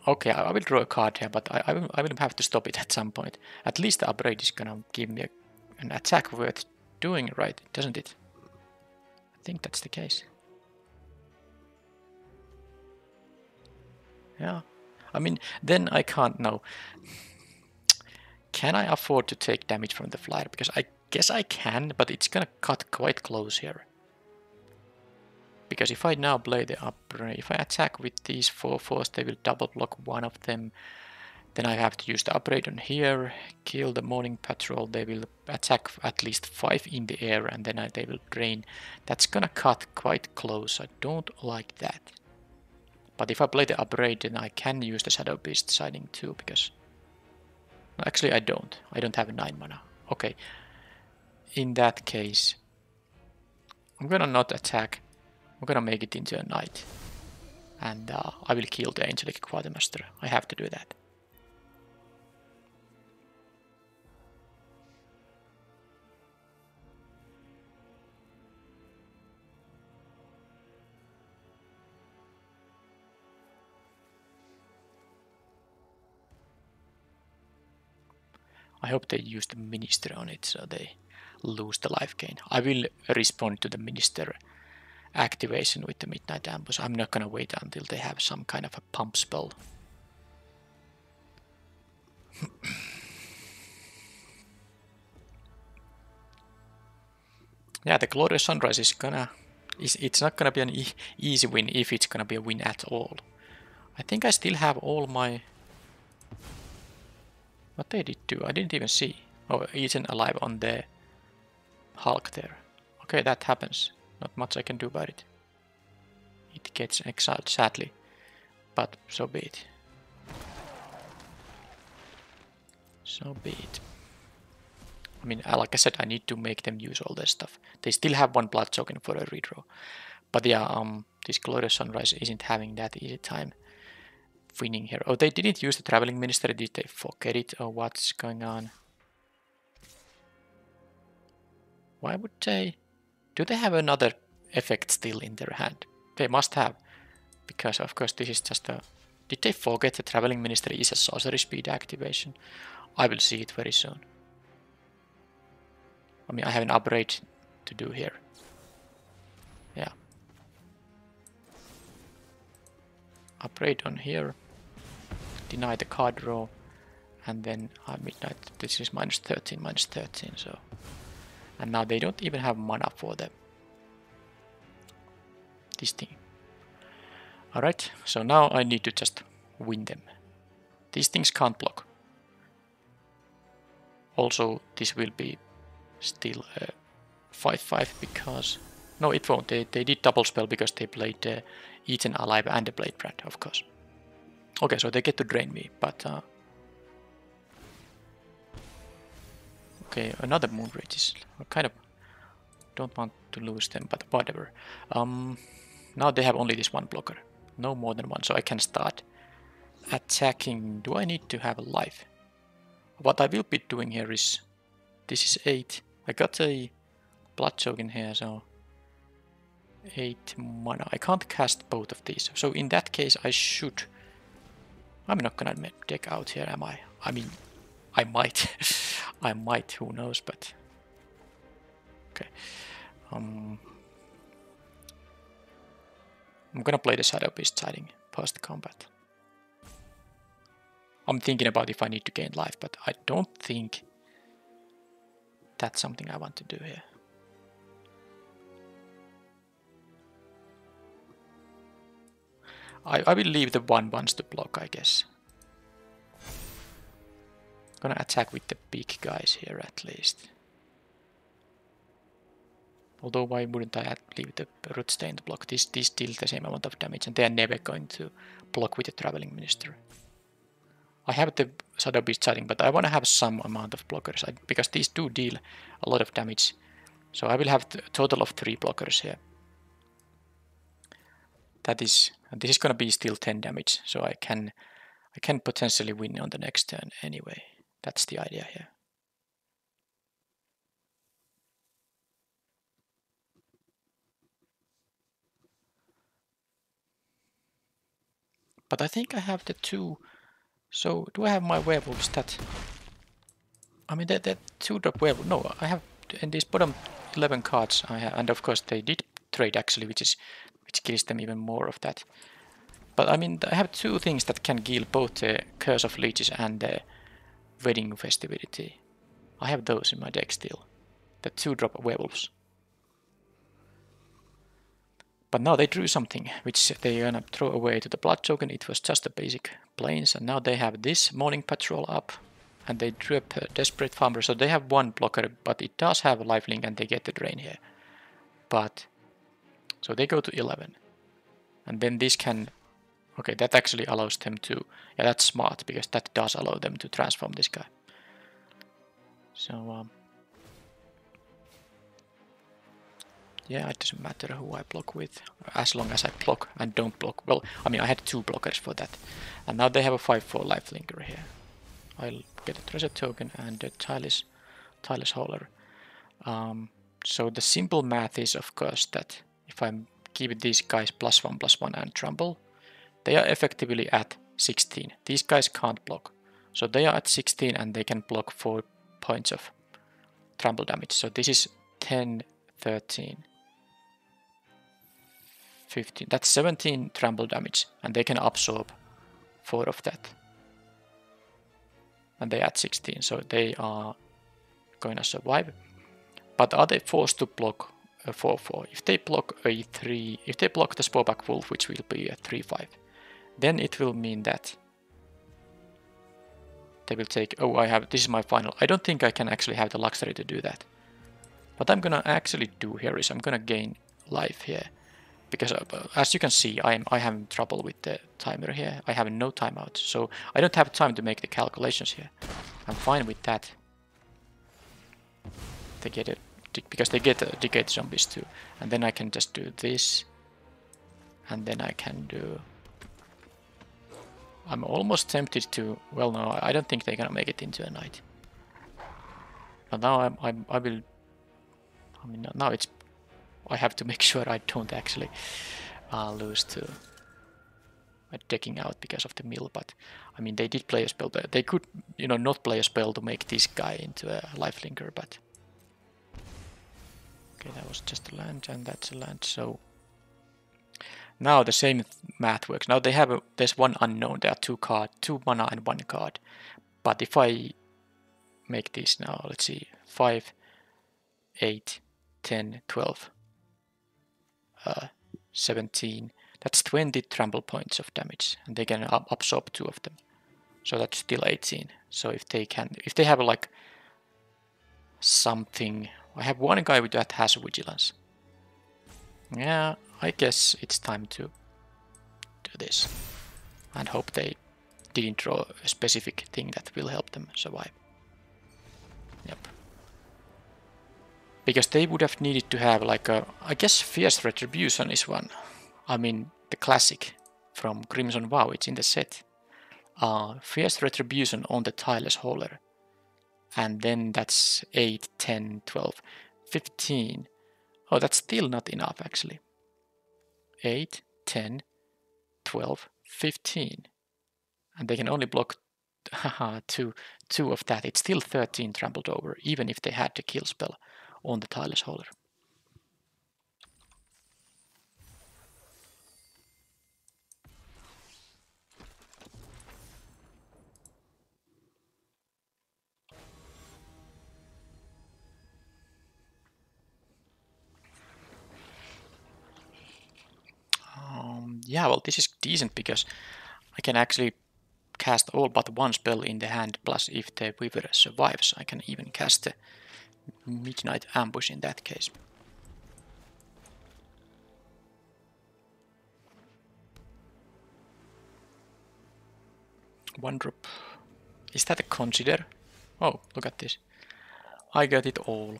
Okay, I will draw a card here, but I will have to stop it at some point. At least the upgrade is gonna give me an attack worth doing, right? Doesn't it? I think that's the case. Yeah. I mean, then I can't know. Can I afford to take damage from the flyer? Because I guess I can, but it's gonna cut quite close here. Because if I now play the upgrade, if I attack with these 4/4s, they will double block one of them. Then I have to use the upgrade on here, kill the Morning Patrol. They will attack at least 5 in the air, and then they will drain. That's gonna cut quite close. I don't like that. But if I play the upgrade, then I can use the Shadow Beast siding too, because... Actually, I don't. I don't have a 9 mana. Okay. In that case, I'm gonna not attack. I'm gonna make it into a knight. And I will kill the Angelic Quartermaster. I have to do that. I hope they use the Minister on it so they lose the life gain. I will respond to the Minister activation with the Midnight Ambush. I'm not gonna wait until they have some kind of a pump spell. Yeah, the Glorious Sunrise is gonna... It's not gonna be an easy win if it's gonna be a win at all. I think I still have all my... What they did do, I didn't even see. Oh, Eaten Alive on the Hulk there. Okay, that happens. Not much I can do about it. It gets exiled, sadly. But so be it. So be it. I mean, like I said, I need to make them use all their stuff. They still have 1 blood token for a redraw. But yeah, this Glorious Sunrise isn't having that easy time winning here. Oh, they didn't use the Traveling Minister. Did they forget it? Or what's going on? Why would they... Do they have another effect still in their hand? They must have. Because, of course, this is just a... Did they forget the Traveling Minister is a sorcery speed activation? I will see it very soon. I mean, I have an upgrade to do here. Yeah. Upgrade on here. Deny the card draw. And then Midnight. This is -13, so... And now they don't even have mana for this thing. Alright, so now I need to just win them. These things can't block. Also, this will be still 5/5 because... No, it won't. They did double spell because they played Eaten Alive and the Blade Brand, of course. Okay, so they get to drain me, but... Okay, another Moonrage is kind of don't want to lose them, but whatever. Now they have only this one blocker, no more than one, so I can start attacking. Do I need to have a life? What I will be doing here is, this is 8. I got a blood choke in here, so 8 mana. I can't cast both of these, so in that case I should... I'm not gonna deck out here, am I? I mean, I might. I might, who knows, but... Okay. I'm gonna play the Shadow Beast siding post-combat. I'm thinking about if I need to gain life, but I don't think that's something I want to do here. I will leave the 1/1s to block, I guess. Gonna attack with the big guys here at least. Although why wouldn't I leave the Root Stain to block? This deals the same amount of damage and they are never going to block with the Traveling Minister. I have the Shadow Beast siding, but I want to have some amount of blockers because these do deal a lot of damage. So I will have a total of 3 blockers here. This is gonna be still 10 damage, so I can potentially win on the next turn anyway. That's the idea here. But I think I have the 2. So do I have my werewolves that... I mean that 2-drop werewolf. No, I have in these bottom 11 cards I have, and of course they did trade actually, which kills them even more of that. But I mean I have 2 things that can kill both the Curse of Leeches and the Wedding Festivity. I have those in my deck still. The 2-drop werewolves. But now they drew something, which they're gonna throw away to the Blood Token. It was just a basic plains, and now they have this Morning Patrol up, and they drew a Desperate Farmer, so they have 1 blocker, but it does have a lifelink, and they get the drain here. But, so they go to 11. And then this can, okay, that actually allows them to, yeah, that's smart, because that does allow them to transform this guy. So, yeah, it doesn't matter who I block with, as long as I block and don't block. Well, I mean, I had 2 blockers for that. And now they have a 5/4 lifelinker here. I'll get a treasure token and a tireless hauler. So the simple math is, of course, that if I give these guys +1/+1 and trample, they are effectively at 16. These guys can't block. So they are at 16 and they can block 4 points of trample damage. So this is 10, 13. 15. That's 17 trample damage, and they can absorb 4 of that. And they add 16, so they are going to survive. But are they forced to block a 4/4? If they block a 3, if they block the Sporeback Wolf, which will be a 3/5, then it will mean that they will take. Oh, this is my final. I don't think I can actually have the luxury to do that. What I'm gonna actually do here is I'm gonna gain life here. Because as you can see, I having trouble with the timer here. I have no timeout, so I don't have time to make the calculations here. I'm fine with that. They get it because they get Decayed Zombies too, and then I can just do this, and then I can do. I'm almost tempted to. Well, no, I don't think they're gonna make it into a night. But now I will. I mean, now it's. I have to make sure I don't actually lose to decking out because of the mill, but I mean they did play a spell. They could, you know, not play a spell to make this guy into a lifelinker, but okay, that was just a land and that's a land. So now the same math works. Now they have there's 1 unknown. There are 2 mana and 1 card. But if I make this now, let's see, 5, 8, 10, 12. 17, that's 20 trample points of damage, and they can absorb 2 of them, so that's still 18. So if they have like something, I have 1 guy with that has vigilance. Yeah, I guess it's time to do this and hope they didn't draw a specific thing that will help them survive. Yep. Because they would have needed to have like a, I guess Fierce Retribution is one. I mean the classic from Crimson Vow, it's in the set. Fierce Retribution on the Tireless Hauler. And then that's 8, 10, 12, 15. Oh, that's still not enough actually. 8, 10, 12, 15. And they can only block two of that. It's still 13 trampled over, even if they had the kill spell on the Tireless Hauler. Yeah, well, this is decent because I can actually cast all but one spell in the hand, plus if the Weaver survives, I can even cast the Midnight Ambush in that case. One drop. Is that a consider? Oh, look at this. I got it all.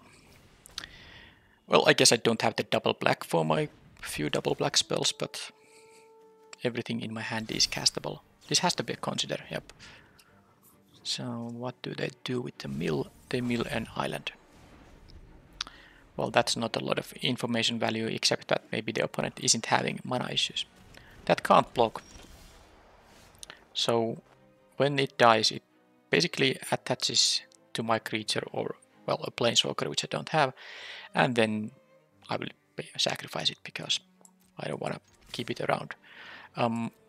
Well, I guess I don't have the double black for my few double black spells, but everything in my hand is castable. This has to be a consider, yep. So what do they do with the mill? They mill an island. Well, that's not a lot of information value, except that maybe the opponent isn't having mana issues. That can't block. So when it dies, it basically attaches to my creature, or well, a planeswalker which I don't have, and then I will sacrifice it because I don't want to keep it around.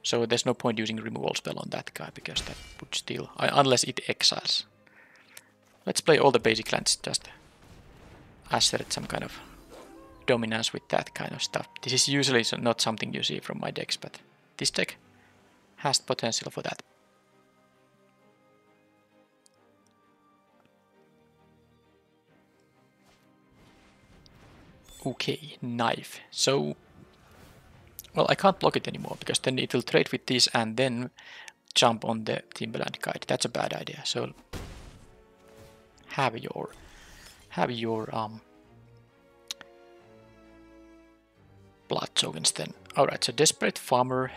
So there's no point using removal spell on that guy because that would still, unless it exiles. Let's play all the basic lands, just assert some kind of dominance with that kind of stuff. This is usually not something you see from my decks, but this deck has potential for that. Okay, knife. So, well, I can't block it anymore because then it will trade with this and then jump on the Timberland Guide. That's a bad idea. So have your blood tokens then. Alright, so Desperate Farmer.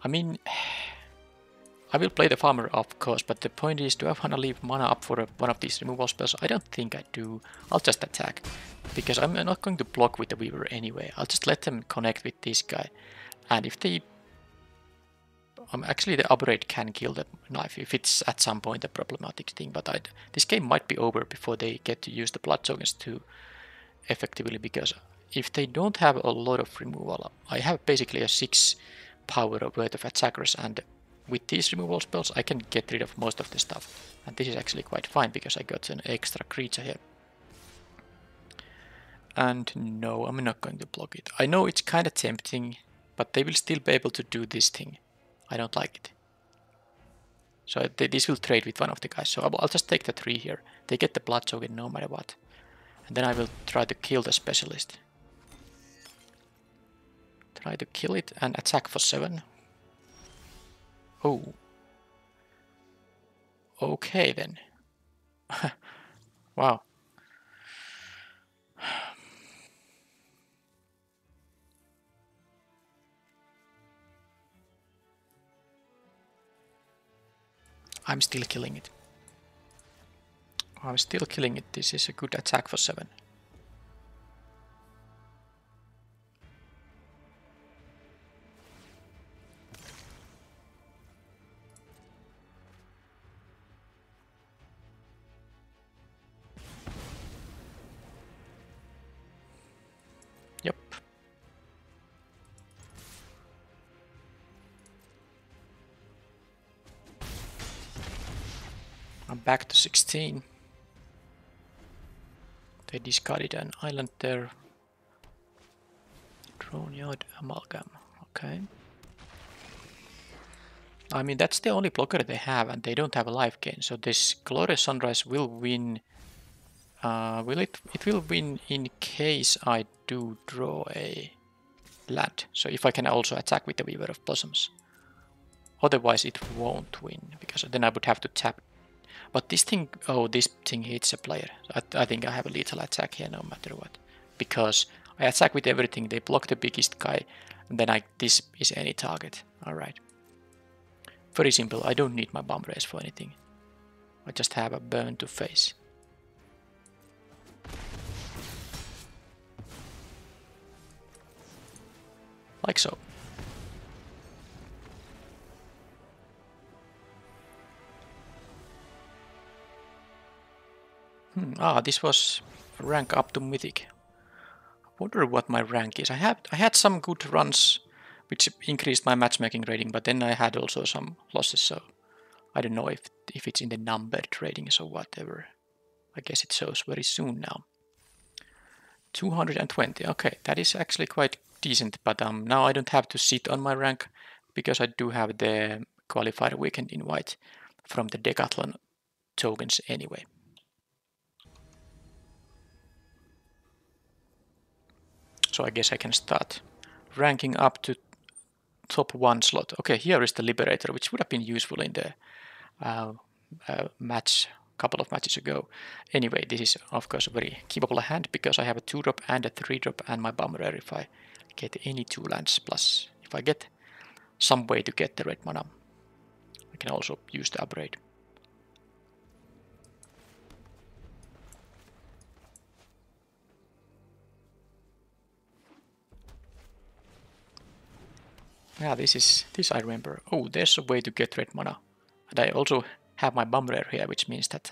I mean, I will play the Farmer of course, but the point is, do I want to leave mana up for one of these removal spells? I don't think I do. I'll just attack, because I'm not going to block with the Weaver anyway. I'll just let them connect with this guy, and if they... actually the upgrade can kill the knife if it's at some point a problematic thing, but this game might be over before they get to use the blood tokens too effectively, because if they don't have a lot of removal, I have basically a 6 power worth of attackers, and with these removal spells I can get rid of most of the stuff. And this is actually quite fine because I got an extra creature here. And no, I'm not going to block it. I know it's kind of tempting, but they will still be able to do this thing. I don't like it. So this will trade with one of the guys. So I'll just take the 3 here. They get the blood token no matter what. And then I will try to kill the specialist. Try to kill it and attack for 7. Oh. Okay then. Wow. I'm still killing it. I'm still killing it. This is a good attack for 7. Yep. I'm back to 16. They discarded an island there. Drone Yard Amalgam. Okay. I mean, that's the only blocker they have, and they don't have a life gain. So this Glorious Sunrise will win. It will win in case I do draw a land. So if I can also attack with the Weaver of Blossoms. Otherwise it won't win, because then I would have to tap But this thing, oh, this thing hits a player. I think I have a lethal attack here no matter what. Because I attack with everything, they block the biggest guy, and then this is any target. Alright. Very simple, I don't need my bomb race for anything. I just have a burn to face. Like so. This was rank up to mythic. I wonder what my rank is. I had some good runs which increased my matchmaking rating, but then I had also some losses, so I don't know if it's in the numbered ratings or whatever. I guess it shows very soon now. 220, okay, that is actually quite decent, but now I don't have to sit on my rank because I do have the qualifier weekend invite from the Decathlon tokens anyway. So I guess I can start ranking up to top 1 slot. Okay, here is the Liberator, which would have been useful in the match couple of matches ago. Anyway, this is of course a very keepable hand because I have a 2-drop and a 3-drop and my bomb rare if I get any 2 lands, plus if I get some way to get the red mana, I can also use the upgrade. Yeah, this I remember. Oh, there's a way to get red mana. And I also have my bomb rare here, which means that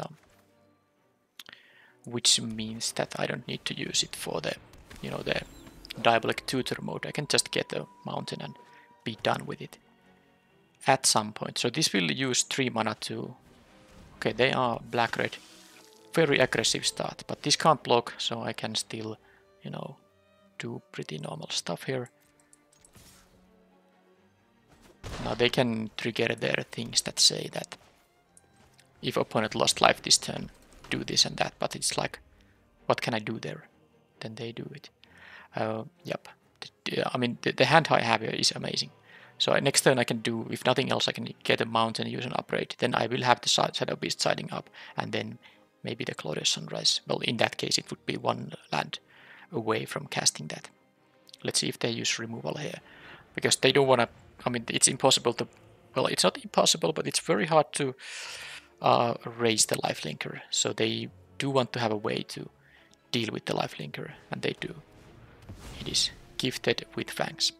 I don't need to use it for the, the diabolic tutor mode. I can just get the mountain and be done with it at some point. So this will use 3 mana to... Okay, they are black-red. Very aggressive start, but this can't block, so I can still, do pretty normal stuff here. Now they can trigger their things that say that if opponent lost life this turn, do this and that, but it's like, what can I do there? Then they do it. Yep. I mean, the hand I have here is amazing. So next turn I can do, if nothing else, I can get a mountain, use an upgrade. Then I will have the Shadow Beast siding up, and then maybe the Glorious Sunrise. Well, in that case, it would be 1 land away from casting that. Let's see if they use removal here, because they don't want to. I mean, it's impossible to. Well, it's not impossible, but it's very hard to raise the lifelinker. So they do want to have a way to deal with the lifelinker, and they do. It is gifted with fangs.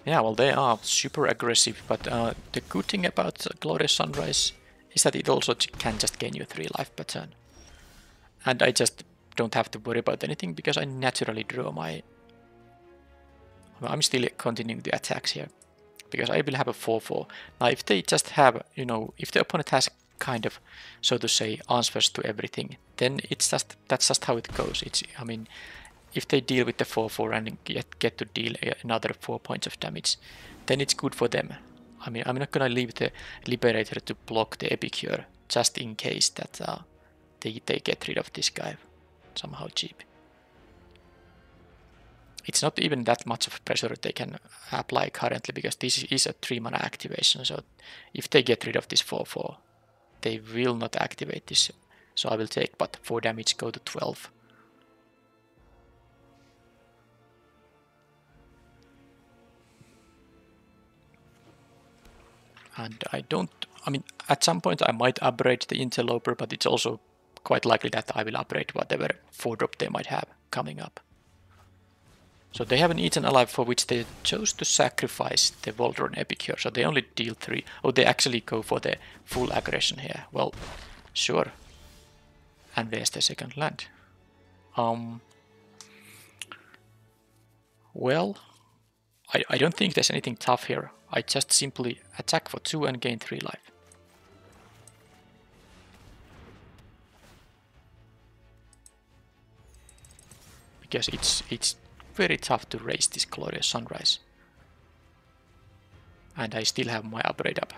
Yeah, well, they are super aggressive, but the good thing about Glorious Sunrise is that it also can just gain you 3 life per turn. And I just don't have to worry about anything because I naturally draw my... I'm still continuing the attacks here because I will have a 4-4. Now, if they just have, if the opponent has kind of, so to say, answers to everything, then that's just how it goes. I mean, if they deal with the 4-4 and get to deal another 4 points of damage, then it's good for them. I mean, I'm not gonna leave the Liberator to block the Epicure just in case that they get rid of this guy somehow cheap. It's not even that much of pressure they can apply currently because this is a 3 mana activation. So if they get rid of this 4-4, they will not activate this. So I will take but 4 damage, go to 12. And I mean, at some point I might upgrade the Interloper, but it's also quite likely that I will upgrade whatever 4-drop they might have coming up. So they have an Eaten Alive for which they chose to sacrifice the Voldron Epicure, so they only deal 3. Oh, they actually go for the full aggression here. Well, sure. And there's the second land. Well, I don't think there's anything tough here. I just simply attack for 2 and gain 3 life. Because it's very tough to raise this Glorious Sunrise. And I still have my upgrade up.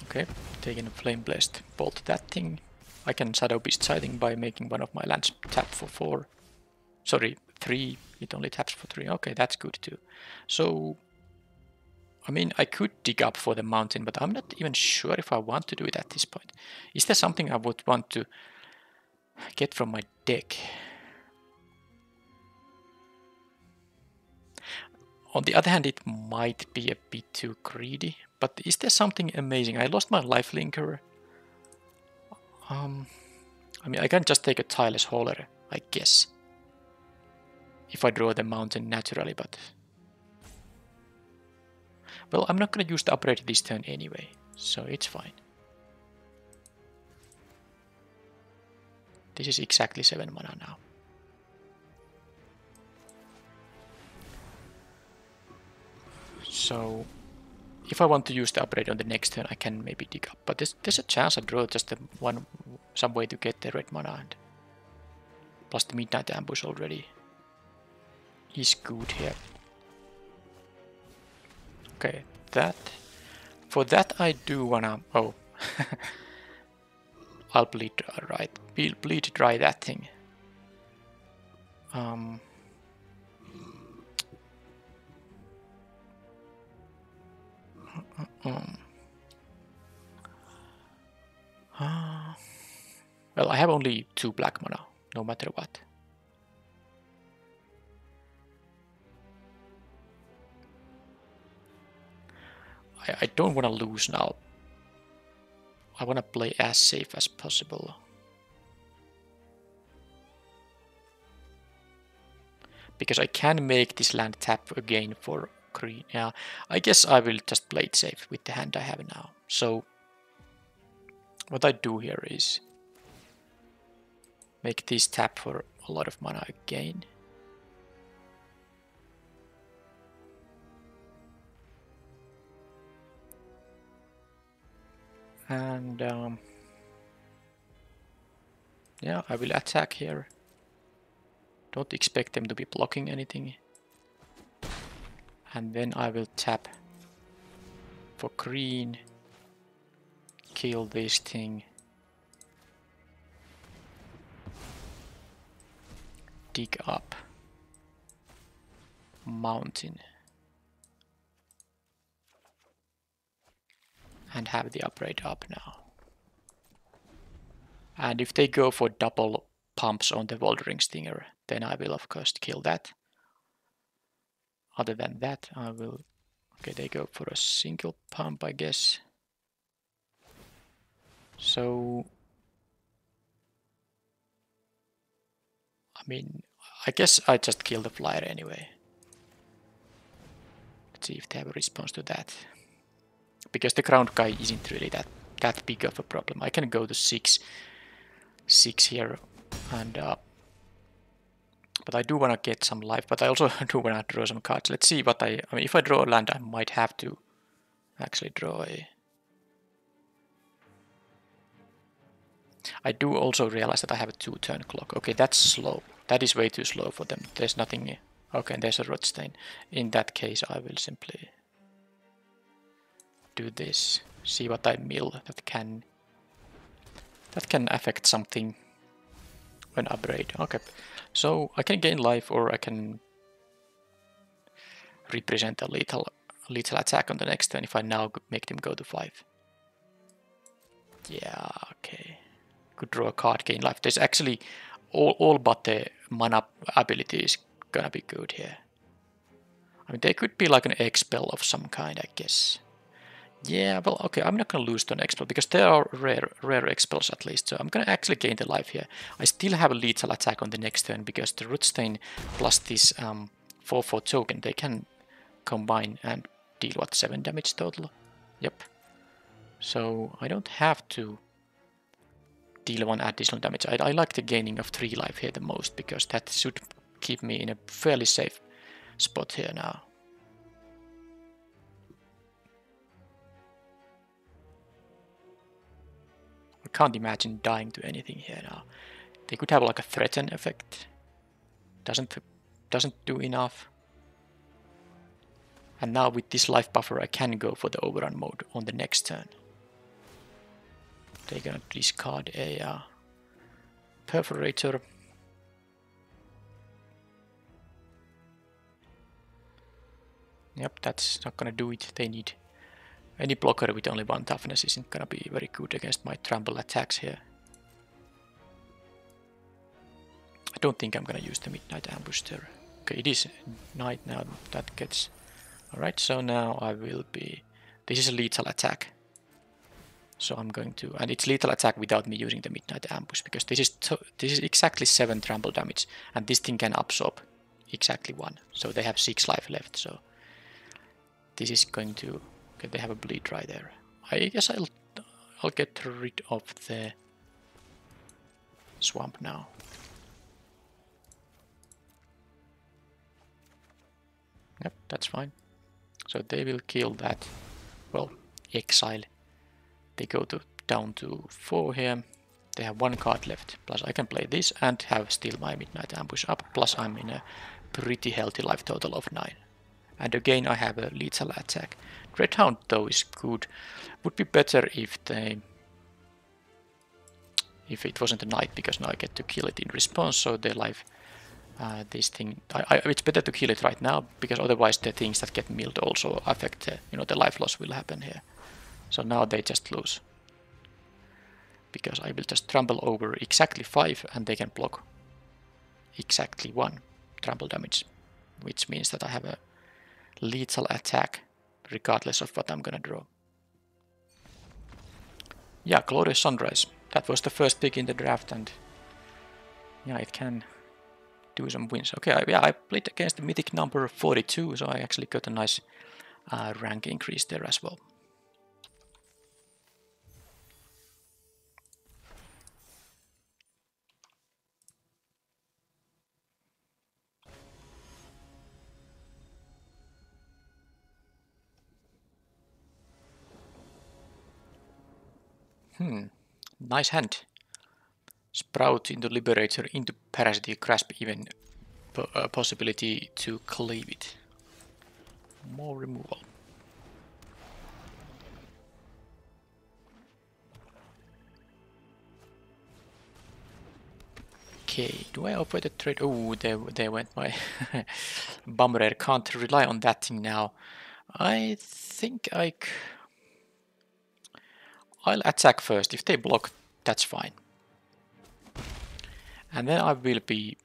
Okay, taking a Flame Blast, bolt that thing. I can Shadow Beast Sighting by making one of my lands tap for 4. Sorry, 3. It only taps for 3. Okay, that's good too. So I mean, I could dig up for the mountain, but I'm not even sure if I want to do it at this point. Is there something I would want to get from my deck? On the other hand, it might be a bit too greedy, but is there something amazing? I lost my life linker. I mean, I can just take a tireless hauler, I guess. If I draw the mountain naturally, but... Well, I'm not gonna use the upgrade this turn anyway, so it's fine. This is exactly 7 mana now. So, if I want to use the upgrade on the next turn, I can maybe dig up. But there's a chance I draw just some way to get the red mana, and plus the Midnight Ambush already is good here. Okay, that. For that I do wanna... Oh. I'll bleed dry that thing. Well, I have only 2 black mana, no matter what. I don't want to lose now. I want to play as safe as possible. Because I can make this land tap again for green. Yeah, I guess I will just play it safe with the hand I have now. So, what I do here is make this tap for a lot of mana again. And yeah, I will attack here. Don't expect them to be blocking anything. And then I will tap for green, kill this thing, dig up, mountain, and have the upgrade up now. And if they go for double pumps on the Wandering Stinger, then I will of course kill that. Other than that, I will... Okay, they go for a single pump, I guess. So... I mean, I guess I just kill the flyer anyway. Let's see if they have a response to that. Because the ground guy isn't really that big of a problem. I can go to 6 here, and but I do want to get some life, but I also do want to draw some cards. Let's see what I mean, if I draw a land, I might have to actually draw a... I do also realize that I have a 2-turn clock. Okay, that's slow. That is way too slow for them. There's nothing... Okay, there's a Rotstain. In that case, I will simply do this. See what I mill that can affect something when upgrade. Okay, so I can gain life, or I can represent a lethal attack on the next turn if I now make them go to 5. Yeah, okay. Could draw a card, gain life. There's actually all but the mana ability is gonna be good here. I mean, they could be like an expel of some kind, I guess. Yeah, well, okay, I'm not gonna lose to an expel because there are rare expels at least, so I'm gonna actually gain the life here. I still have a lethal attack on the next turn because the Rotstain plus this 4/4 token, they can combine and deal what, 7 damage total? Yep. So I don't have to deal 1 additional damage. I like the gaining of 3 life here the most because that should keep me in a fairly safe spot here now. I can't imagine dying to anything here now. They could have like a threaten effect. Doesn't do enough. And now with this life buffer I can go for the overrun mode on the next turn. They're gonna discard a perforator. Yep, that's not gonna do it. They need any blocker with only 1 toughness isn't gonna be very good against my trample attacks here. I don't think I'm gonna use the midnight ambush there. Okay, it is night now. That gets alright. So now I will be. This is a lethal attack. So I'm going to, and it's lethal attack without me using the midnight ambush because this is exactly 7 trample damage, and this thing can absorb exactly 1. So they have 6 life left. So this is going to. Okay, they have a bleed right there. I guess I'll get rid of the swamp now. Yep, that's fine. So they will kill that. Well, exile. They go down to 4 here. They have 1 card left. Plus I can play this and have still my midnight ambush up. Plus I'm in a pretty healthy life total of 9. And again I have a lethal attack. Dreadhound though is good. Would be better if it wasn't a knight, because now I get to kill it in response. So the life, this thing, it's better to kill it right now, because otherwise the things that get milled also affect, the life loss will happen here. So now they just lose, because I will just trample over exactly 5 and they can block exactly 1 trample damage, which means that I have a lethal attack regardless of what I'm gonna draw. Yeah, Glorious Sunrise. That was the first pick in the draft, and yeah, it can do some wins. Okay, I played against the mythic number 42, so I actually got a nice rank increase there as well. Nice hand. Sprout into Liberator, into Parasitic Grasp, even a possibility to cleave it. More removal. Okay, do I offer the trade? Oh, there went my Bummer. Can't rely on that thing now. I think I'll attack first. If they block, that's fine. And then I will be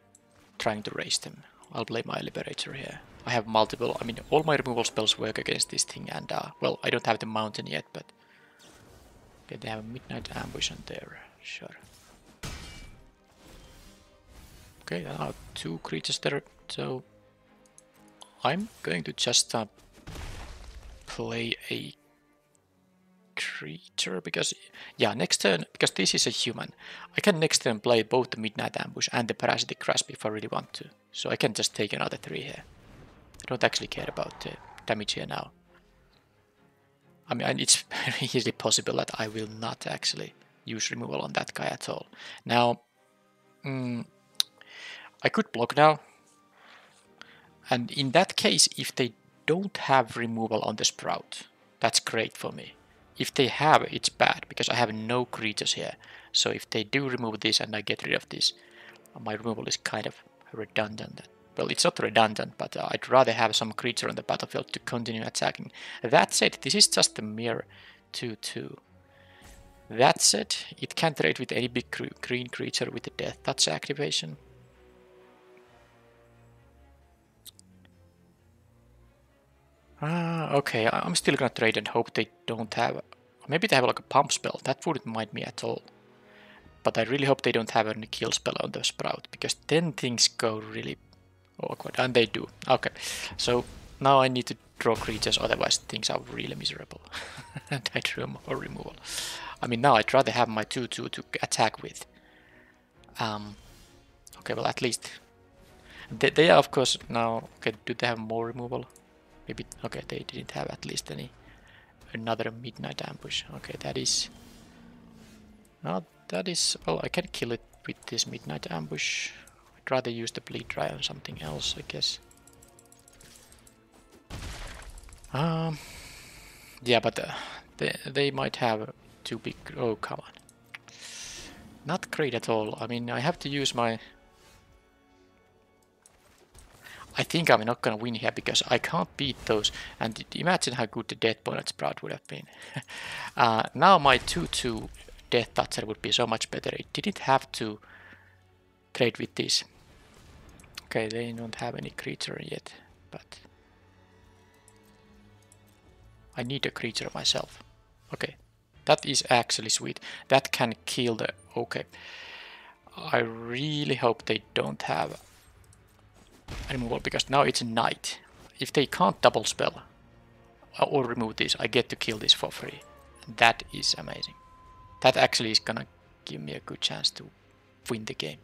trying to raise them. I'll play my Liberator here. I have multiple, all my removal spells work against this thing, and well, I don't have the mountain yet, but okay, they have a midnight ambush on there, sure. Okay, there are 2 creatures there, so I'm going to just play a creature, because yeah, next turn, because this is a human, I can next turn play both the midnight ambush and the Parasitic Grasp if I really want to. So I can just take another 3 here. I don't actually care about the damage here now. And it's very easily possible that I will not actually use removal on that guy at all. Now, I could block now, and in that case, if they don't have removal on the Sprout, that's great for me. If they have, it's bad, because I have no creatures here. So if they do remove this and I get rid of this, my removal is kind of redundant. Well, it's not redundant, but I'd rather have some creature on the battlefield to continue attacking. That said, this is just a mere 2/2. That said, it can trade with any big green creature with the Death Touch activation. Okay, I'm still gonna trade and hope they don't have... Maybe they have like a pump spell, that wouldn't mind me at all. But I really hope they don't have any kill spell on the Sprout, because then things go really awkward, and they do. Okay, so now I need to draw creatures, otherwise things are really miserable. And I drew more removal. Now I'd rather have my 2/2 to attack with. Okay, well at least... They are of course now... Okay, do they have more removal? Maybe, okay, they didn't have at least another midnight ambush. Okay, that is... No, that is... Well, I can kill it with this midnight ambush. I'd rather use the bleed dry on something else, I guess. Yeah, but they might have too big... Oh, come on. Not great at all. I have to use my... I think I'm not gonna win here because I can't beat those. And imagine how good the Death Bonnet Sprout would have been. Now my 2-2 Death Toucher would be so much better. It didn't have to trade with this. Okay, they don't have any creature yet, but I need a creature myself. Okay, that is actually sweet. That can kill the... Okay. I really hope they don't have removal, because now it's a knight. If they can't double spell or remove this, I get to kill this for free. That is amazing. That actually is gonna give me a good chance to win the game.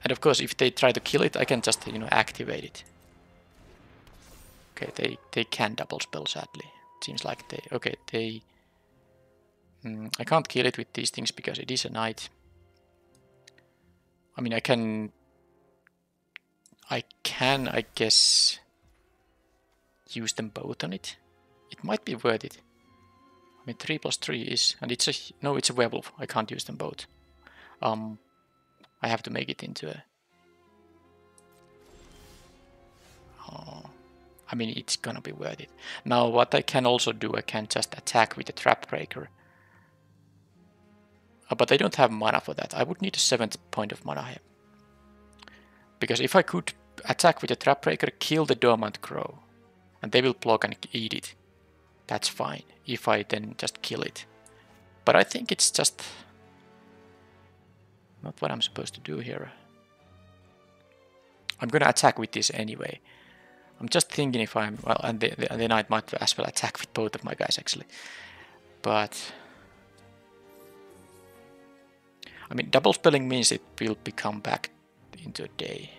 And of course, if they try to kill it, I can just, you know, activate it. Okay, they can double spell, sadly. It seems like they... Okay, they... I can't kill it with these things because it is a knight. I mean, I can, I guess, use them both on it. It might be worth it. I mean, 3+3 is... And it's a... No, it's a werewolf. I can't use them both. I have to make it into a... I mean, it's gonna be worth it. Now, what I can also do, I can just attack with the Trap Breaker. But I don't have mana for that. I would need a 7th point of mana here. Because if I could attack with the Trap Breaker, kill the Dormant Crow, and they will block and eat it, that's fine. If I then just kill it. But I think it's just... not what I'm supposed to do here. I'm gonna attack with this anyway. I'm just thinking if I'm... Well, and then I might as well attack with both of my guys, actually. But... I mean, double spelling means it will become back into a day.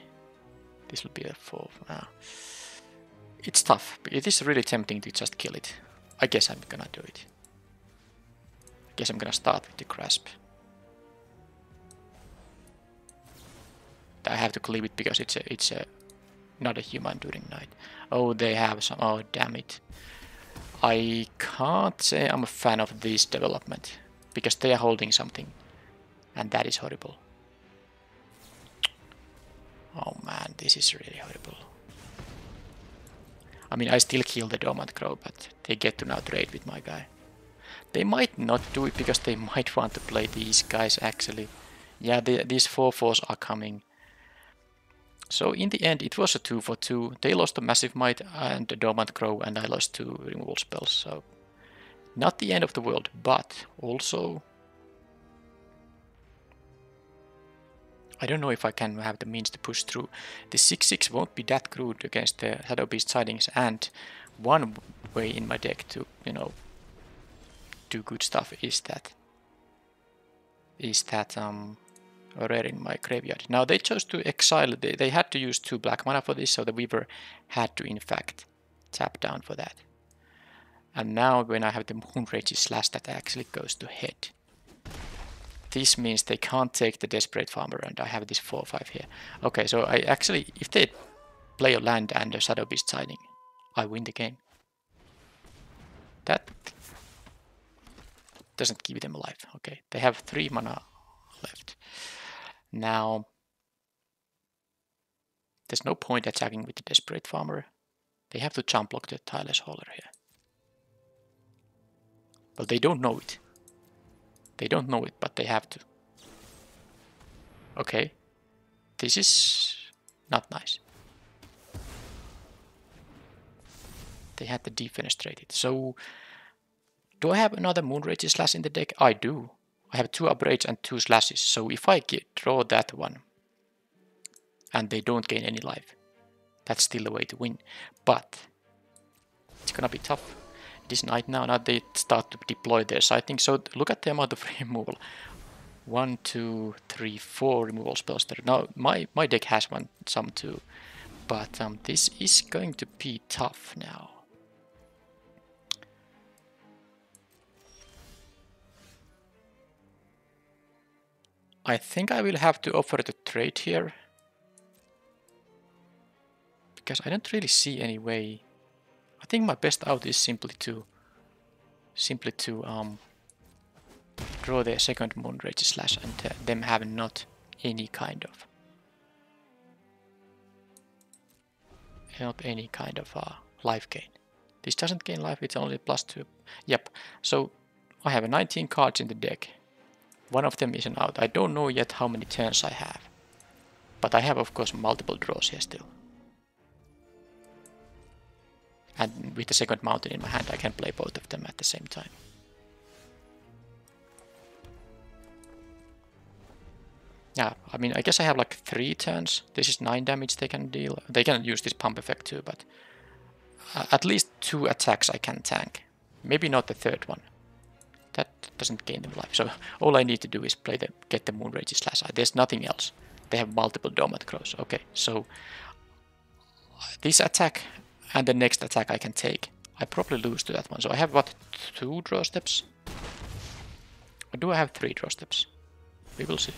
This will be a 4. It's tough. It is really tempting to just kill it. I guess I'm gonna do it. I guess I'm gonna start with the Grasp. I have to cleave it because it's not a human during night. Oh, they have some... Oh, damn it. I can't say I'm a fan of this development because they are holding something. And that is horrible. Oh man, this is really horrible. I mean, I still kill the Dormant Crow, but they get to now trade with my guy. They might not do it because they might want to play these guys actually. Yeah, these 4/4s are coming. So in the end, it was a 2-for-2. They lost a Massive Might and a Dormant Crow, and I lost 2 removal spells. So not the end of the world, but also... I don't know if I can have the means to push through. The 6/6 won't be that crude against the Shadow Beast Sightings, and one way in my deck to, you know, do good stuff is that rare in my graveyard. Now they chose to exile. They had to use 2 black mana for this, so the Weaver had to in fact tap down for that. And now when I have the Moonrage's Slash, that actually goes to head. This means they can't take the Desperate Farmer, and I have this 4/5 here. Okay, so I actually, if they play a land and a Shadow Beast Sighting, I win the game. That doesn't keep them alive. Okay, they have 3 mana left. Now, there's no point attacking with the Desperate Farmer. They have to jump block the Tireless Hauler here. Well, they don't know it. They don't know it, but they have to. Okay. This is not nice. They had the defenestrated. So, do I have another Moonrage Slash in the deck? I do. I have 2 Upgrades and 2 Slashes. So if I draw that one, and they don't gain any life, that's still the way to win. But it's gonna be tough. It is night now. Now they start to deploy their sighting. So look at the amount of removal. 1, 2, 3, 4 removal spells there. Now my deck has some too, but this is going to be tough now. I think I will have to offer the trade here, because I don't really see any way. I think my best out is simply to draw their second Moonrage Slash and them have not any kind of not any kind of life gain. This doesn't gain life, it's only +2. Yep, so I have 19 cards in the deck. One of them isn't out. I don't know yet how many turns I have. But I have, of course, multiple draws here still. And with the second mountain in my hand, I can play both of them at the same time. Yeah, I mean, I guess I have like 3 turns. This is 9 damage they can deal. They can use this pump effect too, but at least 2 attacks I can tank. Maybe not the third one. That doesn't gain them life. So all I need to do is get the Moonrage Slash. There's nothing else. They have multiple Dormant Crows. Okay, so this attack and the next attack I can take. I probably lose to that one. So I have what, 2 draw steps? Or do I have 3 draw steps? We will see.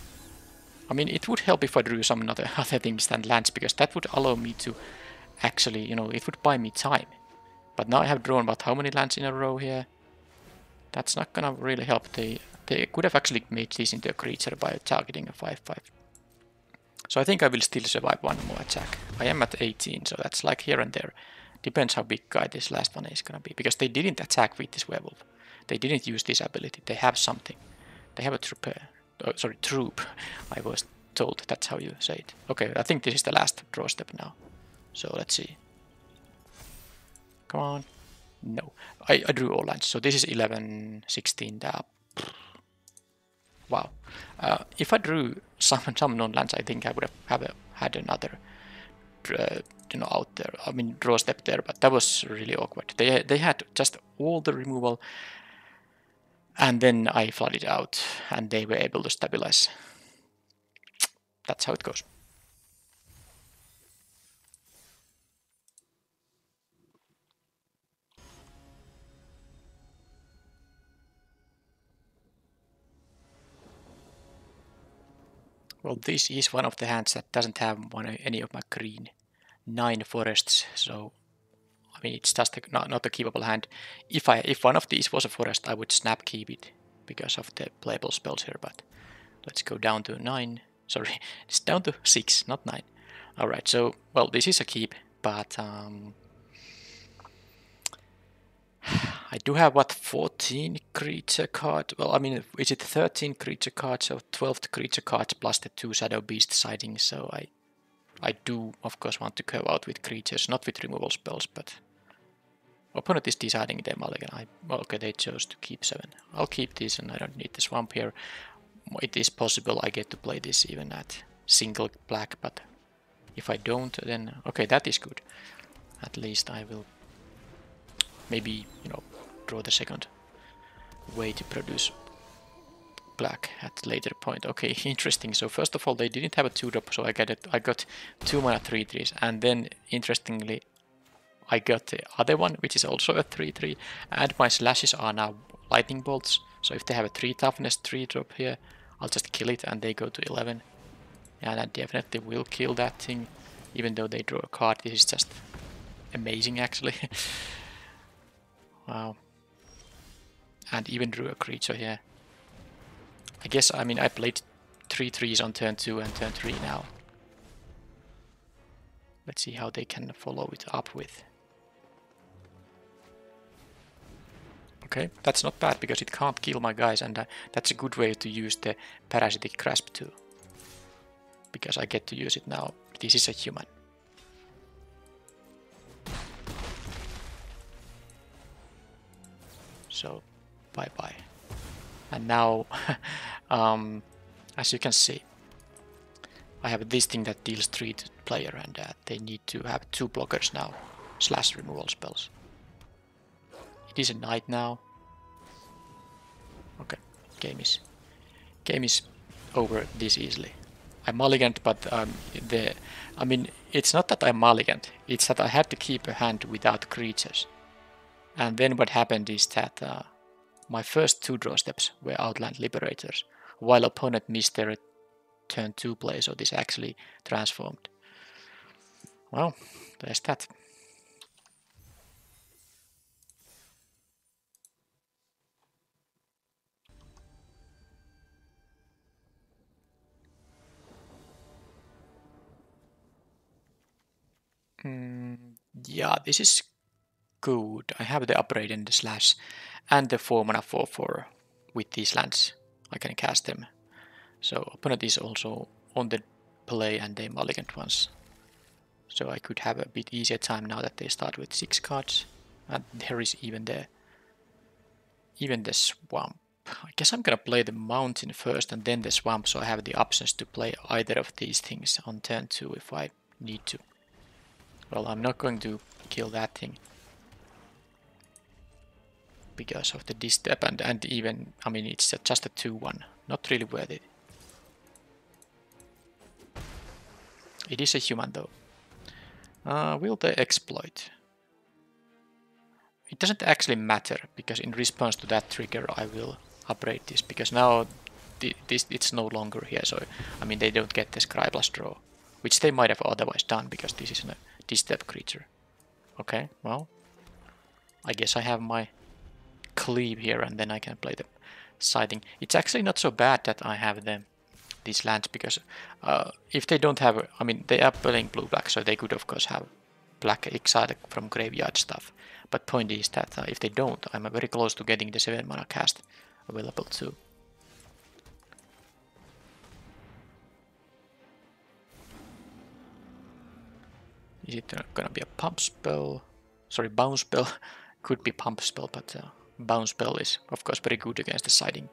I mean, it would help if I drew some other things than lands, because that would allow me to actually, you know, it would buy me time. But now I have drawn about how many lands in a row here? That's not gonna really help. They could have actually made this into a creature by targeting a 5/5. So I think I will still survive one more attack. I am at 18, so that's like here and there. Depends how big guy this last one is gonna be, because they didn't attack with this werewolf. They didn't use this ability. They have something. They have a troop. I was told that's how you say it. Okay, I think this is the last draw step now. So let's see. Come on. No. I drew all lands. So this is 11, 16. Wow. If I drew some non-lands, I think I would have had another out there. I mean, draw step there, but that was really awkward. They had just all the removal, and then I flooded out, and they were able to stabilize. That's how it goes. Well, this is one of the hands that doesn't have any of my green 9 forests, so I mean it's just not a keepable hand. If one of these was a forest, I would snap keep it because of the playable spells here. But let's go down to 9. Sorry, it's down to 6, not 9. All right, so well, this is a keep, but I do have, what, 14 creature cards? Well, I mean, is it 13 creature cards or 12 creature cards plus the 2 Shadow Beast sightings? So I do, of course, want to go out with creatures, not with removal spells, but opponent is deciding their mulligan. Okay, they chose to keep 7. I'll keep this, and I don't need the swamp here. It is possible I get to play this even at single black, but if I don't, then okay, that is good. At least I will maybe, draw the second way to produce black at later point. Okay, interesting. So first of all, they didn't have a 2-drop, so I got 2 mana 3/3s, and then interestingly, I got the other one, which is also a 3/3, and my slashes are now lightning bolts. So if they have a 3 toughness 3-drop here, I'll just kill it, and they go to 11. And I definitely will kill that thing, even though they draw a card. This is just amazing, actually. Wow. And even drew a creature here. I guess, I mean, I played 3/3s on turn 2 and turn 3 now. Let's see how they can follow it up with. Okay, that's not bad, because it can't kill my guys, and that's a good way to use the Parasitic Grasp too. Because I get to use it now. This is a human. So, bye-bye. And now, as you can see, I have this thing that deals 3 to player, and they need to have 2 blockers now, / removal spells. It is a knight now. Okay, game is over this easily. I mulliganed, but I mean, it's not that I mulliganed, it's that I had to keep a hand without creatures. And then what happened is that my first 2 draw steps were Outland Liberators, while opponent missed their turn 2 play, so this actually transformed. Well, there's that. Yeah, this is good. I have the upgrade and the slash and the 4 mana 4/4 with these lands. I can cast them. So opponent is also on the play and they mulliganed once. So I could have a bit easier time now that they start with 6 cards. And there is even the swamp. I guess I'm gonna play the mountain first and then the swamp, so I have the options to play either of these things on turn 2 if I need to. Well, I'm not going to kill that thing because of the disstep and even, I mean, it's just a 2/1, not really worth it. It is a human though. Will they exploit? It doesn't actually matter, because in response to that trigger I will upgrade this, because now it's no longer here, so I mean they don't get the Scry+ draw, which they might have otherwise done, because this is a disstep creature. Okay, well, I guess I have my cleave here, and then I can play the siding. It's actually not so bad that I have these lands, because if they don't have, I mean, they are playing blue-black, so they could of course have black exile from graveyard stuff. But point is that if they don't, I'm very close to getting the 7 mana cast available too. Is it gonna be a pump spell? Sorry, bounce spell. Could be pump spell, but bounce spell is of course very good against the siding.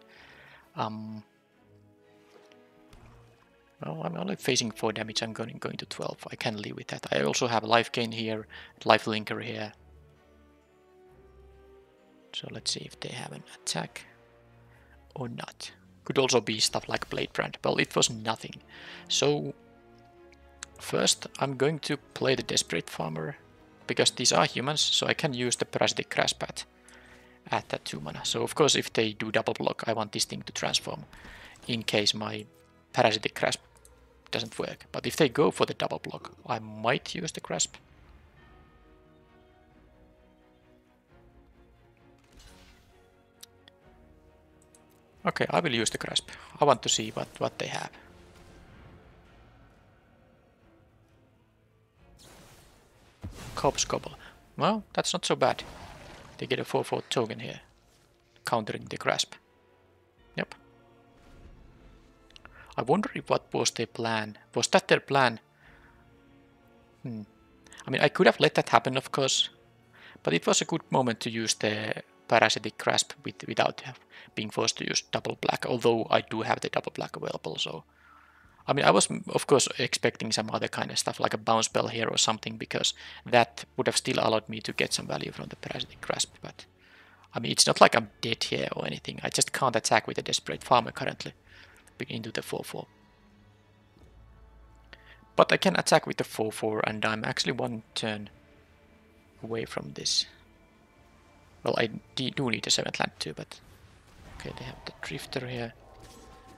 Well, I'm only facing 4 damage, I'm going to 12. I can live with that. I also have life gain here, life linker here. So let's see if they have an attack or not. Could also be stuff like Blade Brand. Well, it was nothing. So first I'm going to play the Desperate Farmer, because these are humans, so I can use the Parasitic Grasp at that 2 mana. So of course if they do double block, I want this thing to transform in case my Parasitic Grasp doesn't work. But if they go for the double block, I might use the Grasp. Okay, I will use the Grasp. I want to see what they have. Corpse Gobble. Well, that's not so bad. They get a 4/4 token here, countering the Grasp. Yep. I wonder if what was their plan. Was that their plan? I mean, I could have let that happen, of course, but it was a good moment to use the Parasitic Grasp without being forced to use double black, although I do have the double black available, so... I mean, I was, of course, expecting some other kind of stuff, like a bounce spell here or something, because that would have still allowed me to get some value from the Parasitic Grasp, but... I mean, it's not like I'm dead here or anything, I just can't attack with a Desperate Farmer currently into the 4/4. But I can attack with the 4/4, and I'm actually 1 turn away from this. Well, I do need a 7th land too, but... Okay, they have the Drifter here.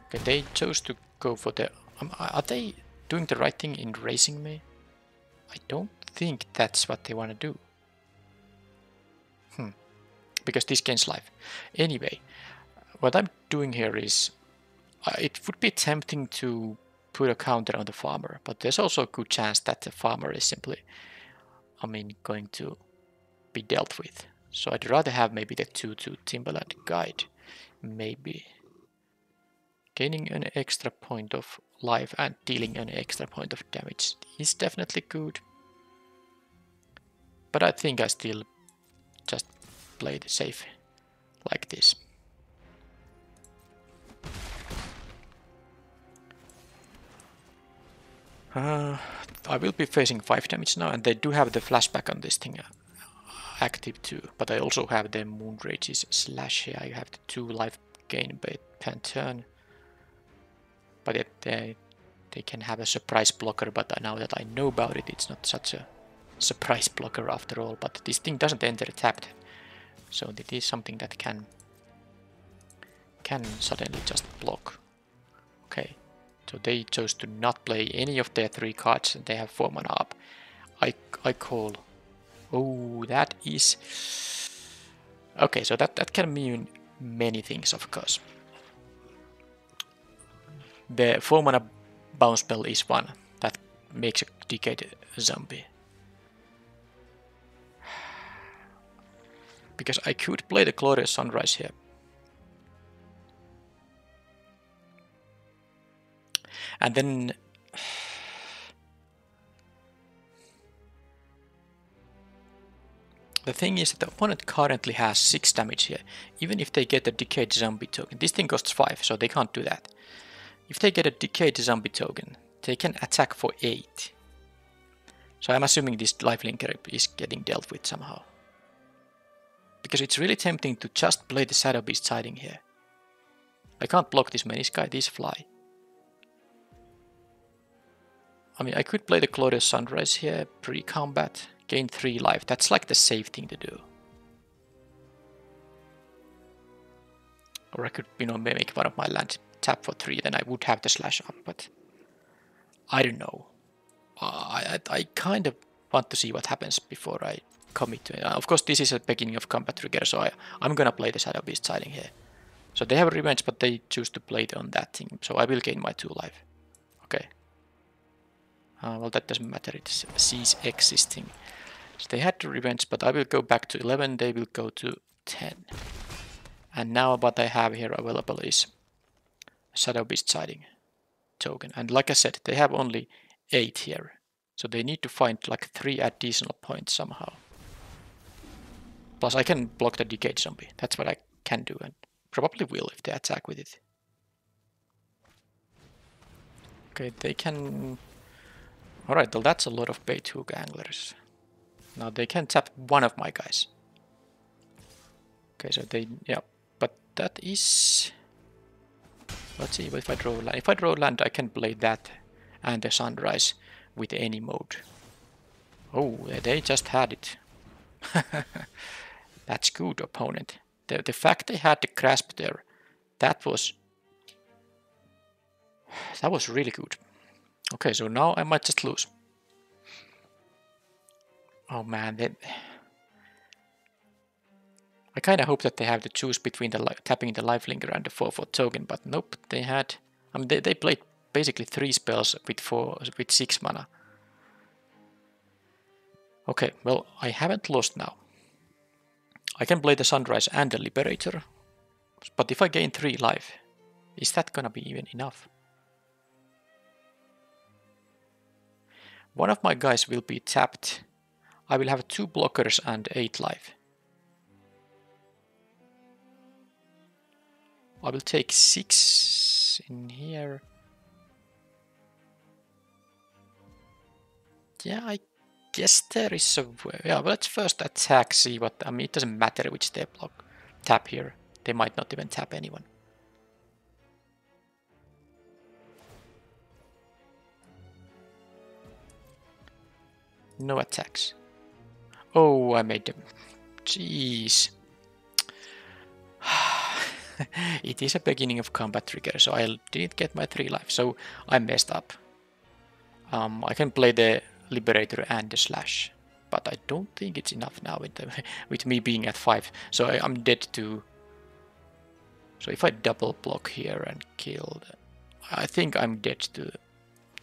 Okay, they chose to go for the... are they doing the right thing in raising me? I don't think that's what they want to do. Because this gains life. Anyway, what I'm doing here is... it would be tempting to put a counter on the farmer, but there's also a good chance that the farmer is simply, I mean, going to be dealt with. So I'd rather have maybe the 2/2 Timberland Guide, maybe. Gaining an extra point of life and dealing an extra point of damage is definitely good. But I think I still just play it safe like this. I will be facing 5 damage now, and they do have the flashback on this thing active too. But I also have the Moonrage's slash here. I have the 2 life gain per turn. But they can have a surprise blocker, but now that I know about it, it's not such a surprise blocker after all. But this thing doesn't enter tapped, so it is something that can suddenly just block. Okay. So they chose to not play any of their 3 cards, and they have 4 mana up. I call. Oh, that is... Okay, so that can mean many things, of course. The 4 mana bounce spell is one that makes a Decayed Zombie. Because I could play the Glorious Sunrise here. And then... The thing is that the opponent currently has 6 damage here. Even if they get a Decayed Zombie token. This thing costs 5, so they can't do that. If they get a Decayed Zombie token, they can attack for 8. So I'm assuming this lifelinker is getting dealt with somehow. Because it's really tempting to just play the Shadow Beast Siding here. I can't block this Menace guy, these fly. I mean, I could play the Glorious Sunrise here, pre-combat, gain 3 life. That's like the safe thing to do. Or I could, make one of my lands tap for 3, then I would have the slash up, but I don't know. I kind of want to see what happens before I commit to it. Of course, this is a beginning of combat trigger, so I'm gonna play the Shadow Beast Siding here. So they have a revenge, but they choose to play it on that thing, so I will gain my 2 life. Okay. Well, that doesn't matter, it cease existing. So they had the revenge, but I will go back to 11, they will go to 10. And now what I have here available is Shadow Beast Siding token. And like I said, they have only 8 here. So they need to find like 3 additional points somehow. Plus I can block the Decayed Zombie. That's what I can do and probably will if they attack with it. Okay, they can... Alright, well that's a lot of bait hook anglers. Now they can tap one of my guys. Okay, so they... yeah, but that is... Let's see if I draw land. If I draw land, I can play that and the Sunrise with any mode. Oh, they just had it. That's good, opponent. The fact they had the grasp there, that was really good. Okay, so now I might just lose. Oh man, I kind of hope that they have to choose between the tapping the lifelinker and the 4/4 token, but nope, they had. I mean, they played basically 3 spells with 6 mana. Okay, well, I haven't lost now. I can play the Sunrise and the Liberator, but if I gain 3 life, is that gonna be even enough? One of my guys will be tapped. I will have 2 blockers and 8 life. I will take 6 in here. Yeah, I guess there is a way. Yeah, but let's first attack, see what... I mean, it doesn't matter which they block. Tap here. They might not even tap anyone. No attacks. Oh, I made them. Jeez. It is a beginning of combat trigger, so I didn't get my 3 life, so I messed up. I can play the Liberator and the Slash, but I don't think it's enough now with me being at 5. So I'm dead to... So if I double block here and kill... I think I'm dead to...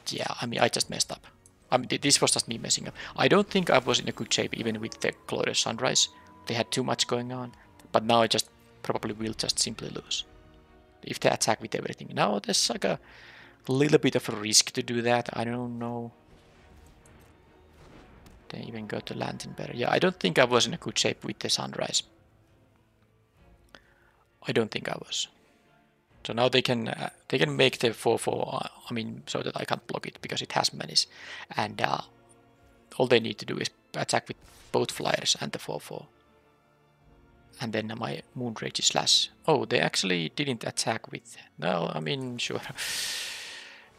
Yeah, I mean, I just messed up. I mean, this was just me messing up. I don't think I was in a good shape even with the Glorious Sunrise. They had too much going on, but now I just probably will just simply lose if they attack with everything. Now there's like a little bit of a risk to do that. I don't know. They even go to Lantern better. Yeah, I don't think I was in a good shape with the Sunrise. I don't think I was. So now they can make the 4/4. I mean, so that I can't block it because it has menace, and all they need to do is attack with both flyers and the 4/4. And then my Moonrage is Slash. Oh, they actually didn't attack with... No, I mean, sure.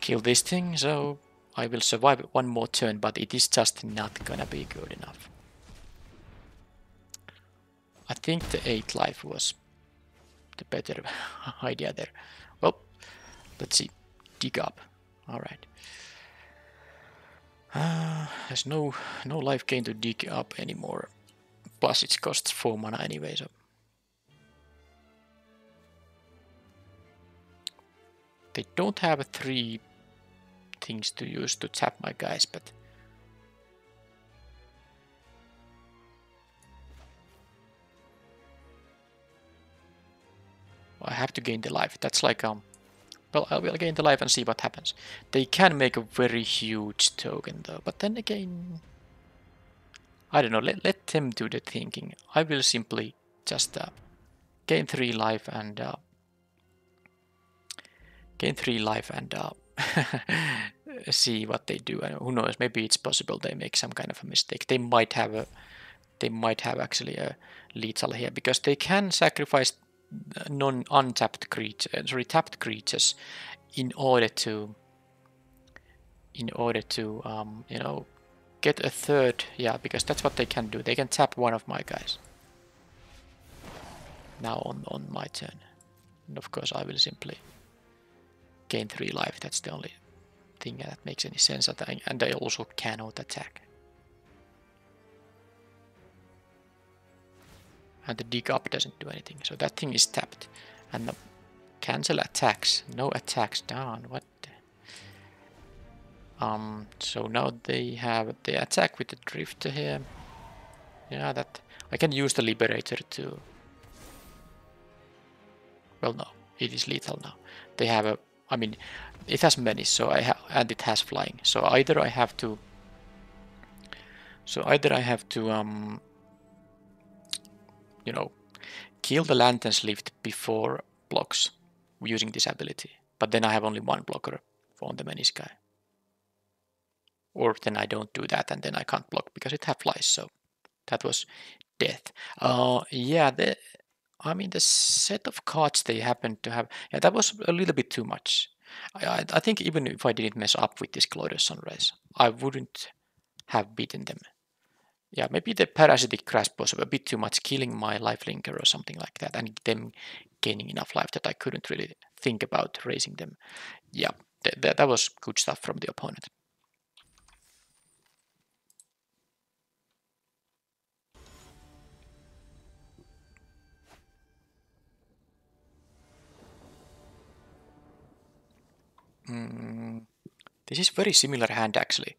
Kill this thing, so I will survive 1 more turn, but it is just not gonna be good enough. I think the 8 life was the better idea there. Well, let's see. Dig up. Alright. There's no life gain to dig up anymore. Plus it costs 4 mana anyway, so... They don't have 3 things to use to tap my guys, but... gain the life. That's like well, I will gain the life and see what happens. They can make a very huge token though, but then again, I don't know. Let them do the thinking. I will simply just gain 3 life and see what they do. And who knows? Maybe it's possible they make some kind of a mistake. They might have actually a lethal here because they can sacrifice tapped creatures in order to you know, get a third. Yeah, because that's what they can do. They can tap one of my guys now on my turn, and of course I will simply gain 3 life. That's the only thing that makes any sense. And they also cannot attack. And the dig up doesn't do anything, so that thing is tapped. And the cancel attacks, no attacks down. What? So now they have the attack with the drifter here. Yeah, that I can use the liberator to. Well, no, it is lethal now. They have a. I mean, it has many, so and it has flying. So either I have to. You know, kill the Lantern's Lift before blocks using this ability. But then I have only one blocker on the Menace guy. Or then I don't do that and then I can't block because it has flies. So that was death. Yeah, the set of cards they happened to have, yeah, that was a little bit too much. I think even if I didn't mess up with this Glorious Sunrise, I wouldn't have beaten them. Yeah, maybe the Parasitic Grasp was a bit too much, killing my lifelinker or something like that, and them gaining enough life that I couldn't really think about raising them. Yeah, that was good stuff from the opponent. This is very similar hand actually.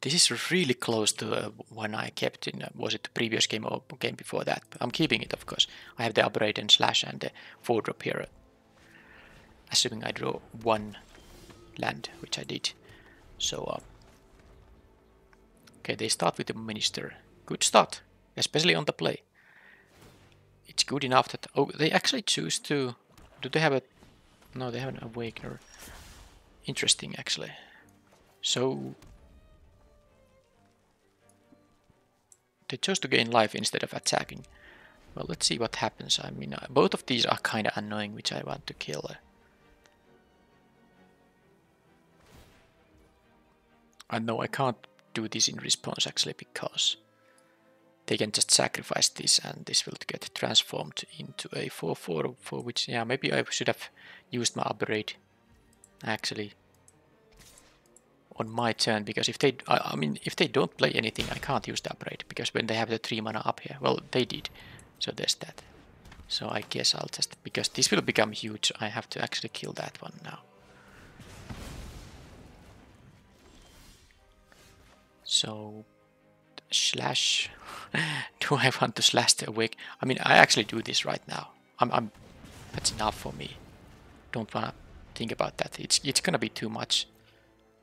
This is really close to one I kept in, was it the previous game or game before that? I'm keeping it, of course. I have the Upgrade and Slash and the 4-drop here. Assuming I draw 1 land, which I did. So, okay, they start with the Minister. Good start, especially on the play. It's good enough that... Oh, they actually choose to... Do they have a... No, they have an Awakener. Interesting, actually. So... They chose to gain life instead of attacking. Well, let's see what happens. I mean, both of these are kind of annoying, which I want to kill. I know I can't do this in response actually because they can just sacrifice this and this will get transformed into a 4/4 for which, yeah, maybe I should have used my upgrade actually on my turn, because if they, I mean, if they don't play anything, I can't use the upgrade, because when they have the 3 mana up here, well, they did, so there's that. So I guess I'll just, because this will become huge, I have to actually kill that one now. So, slash, do I want to slash the Awake? I mean, I actually do this right now. That's enough for me. Don't wanna think about that. It's gonna be too much.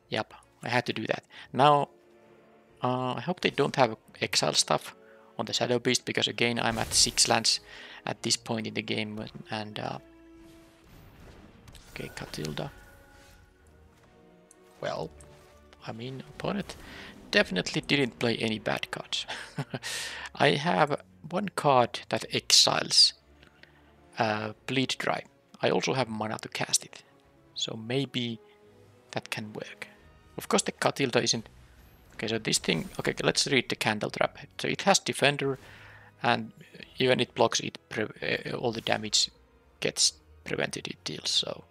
Yep, I had to do that. Now, I hope they don't have exile stuff on the Shadow Beast, because again I'm at 6 lands at this point in the game, and okay, Catilda. Well, I mean, opponent definitely didn't play any bad cards. I have 1 card that exiles Bleed Dry. I also have mana to cast it, so maybe that can work. Of course the Catilda isn't... Okay, so this thing... Okay, let's read the Candle Trap. So it has Defender, and even it blocks it, all the damage gets prevented it deals, so...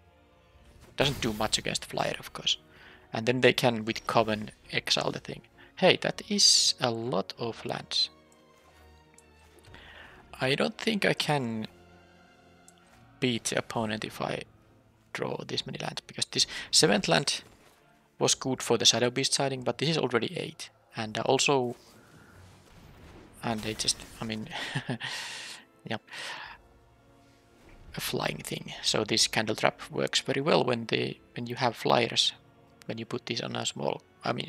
Doesn't do much against Flyer, of course. And then they can, with Coven, exile the thing. Hey, that is a lot of lands. I don't think I can beat the opponent if I draw this many lands, because this 7th land was good for the Shadow Beast siding, but this is already 8. And also... And they just... I mean... Yep. a flying thing. So this candle trap works very well when you have flyers. When you put this on a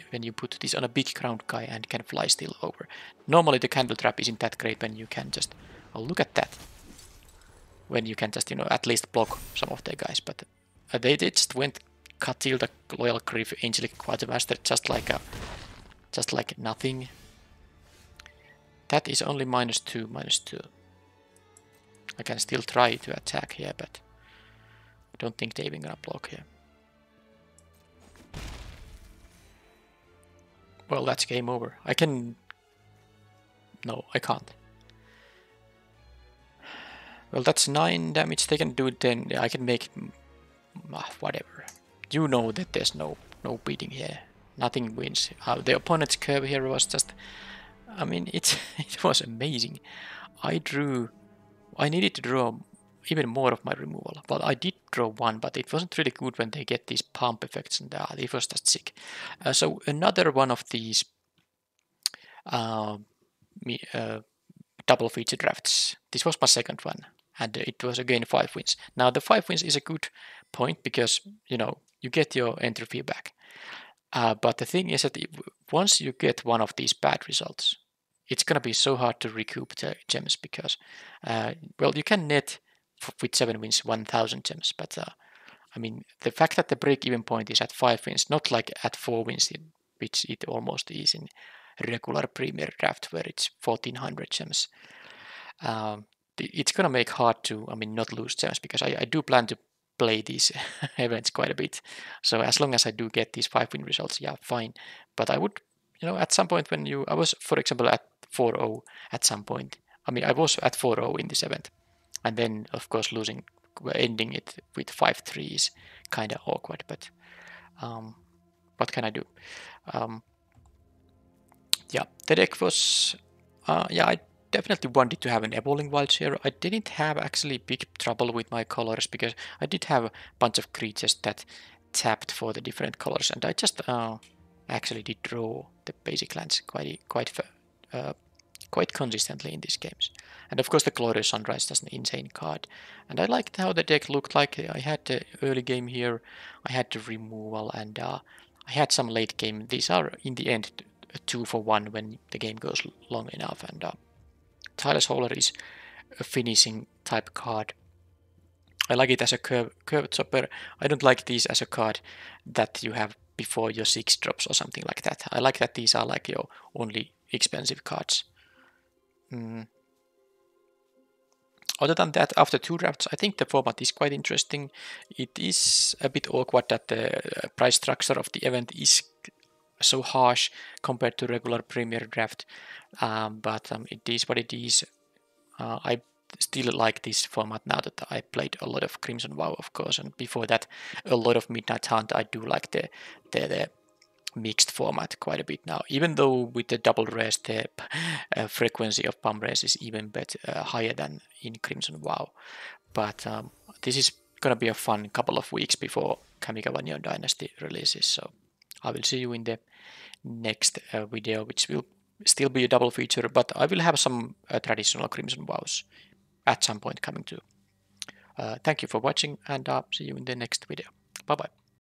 when you put this on a big ground guy and can fly still over. Normally the candle trap isn't that great when you can just, oh look at that. When you can just, at least block some of their guys, but they just went Catilda, Loyal Griff, Angelic Quartermaster, just like nothing. That is only -2, -2. I can still try to attack here, but I don't think they're even gonna block here. Well, that's game over. I can... No, I can't. Well, that's 9 damage. They can do it then. I can make... whatever. You know that there's no beating here. Nothing wins. The opponent's curve here was just... I mean, it was amazing. I needed to draw even more of my removal. Well, I did draw 1, but it wasn't really good when they get these pump effects, and it was just sick. So another one of these double feature drafts. This was my second one, and it was again 5 wins. Now the 5 wins is a good point because you get your entry fee back. But the thing is that once you get one of these bad results, it's gonna be so hard to recoup the gems because, well, you can net with 7 wins 1,000 gems, but I mean the fact that the break-even point is at 5 wins, not like at 4 wins, which it almost is in regular Premier Draft where it's 1,400 gems. It's gonna make hard to, not lose gems because I do plan to play these events quite a bit. So as long as I do get these 5 win results, yeah, fine. But I would, at some point when I was, for example, at 4-0 at some point. I was at 4-0 in this event. And then, of course, ending it with 5-3 is kind of awkward. But what can I do? Yeah, the deck was... I definitely wanted to have an Evolving Wilds here. I didn't have actually big trouble with my colors because I did have a bunch of creatures that tapped for the different colors, and I just actually did draw the basic lands quite consistently in these games. And of course the Glorious Sunrise is an insane card. And I liked how the deck looked like. I had the early game here, I had the removal, and I had some late game. These are in the end 2 for 1 when the game goes long enough. And Tireless Hauler is a finishing type card. I like it as a curve chopper. I don't like these as a card that you have before your 6 drops or something like that. I like that these are like your only expensive cards. Other than that, after 2 drafts, I think the format is quite interesting. It is a bit awkward that the price structure of the event is so harsh compared to regular Premier Draft, but it is what it is. I still like this format now that I played a lot of Crimson Vow, of course, and before that a lot of Midnight Hunt. I do like the mixed format quite a bit now, even though with the double rares the frequency of pump rares is even higher than in Crimson Vow. But this is gonna be a fun couple of weeks before Kamigawa Neon Dynasty releases, so I will see you in the next video, which will still be a double feature, but I will have some traditional Crimson Vows at some point coming too. Thank you for watching, and see you in the next video. Bye bye.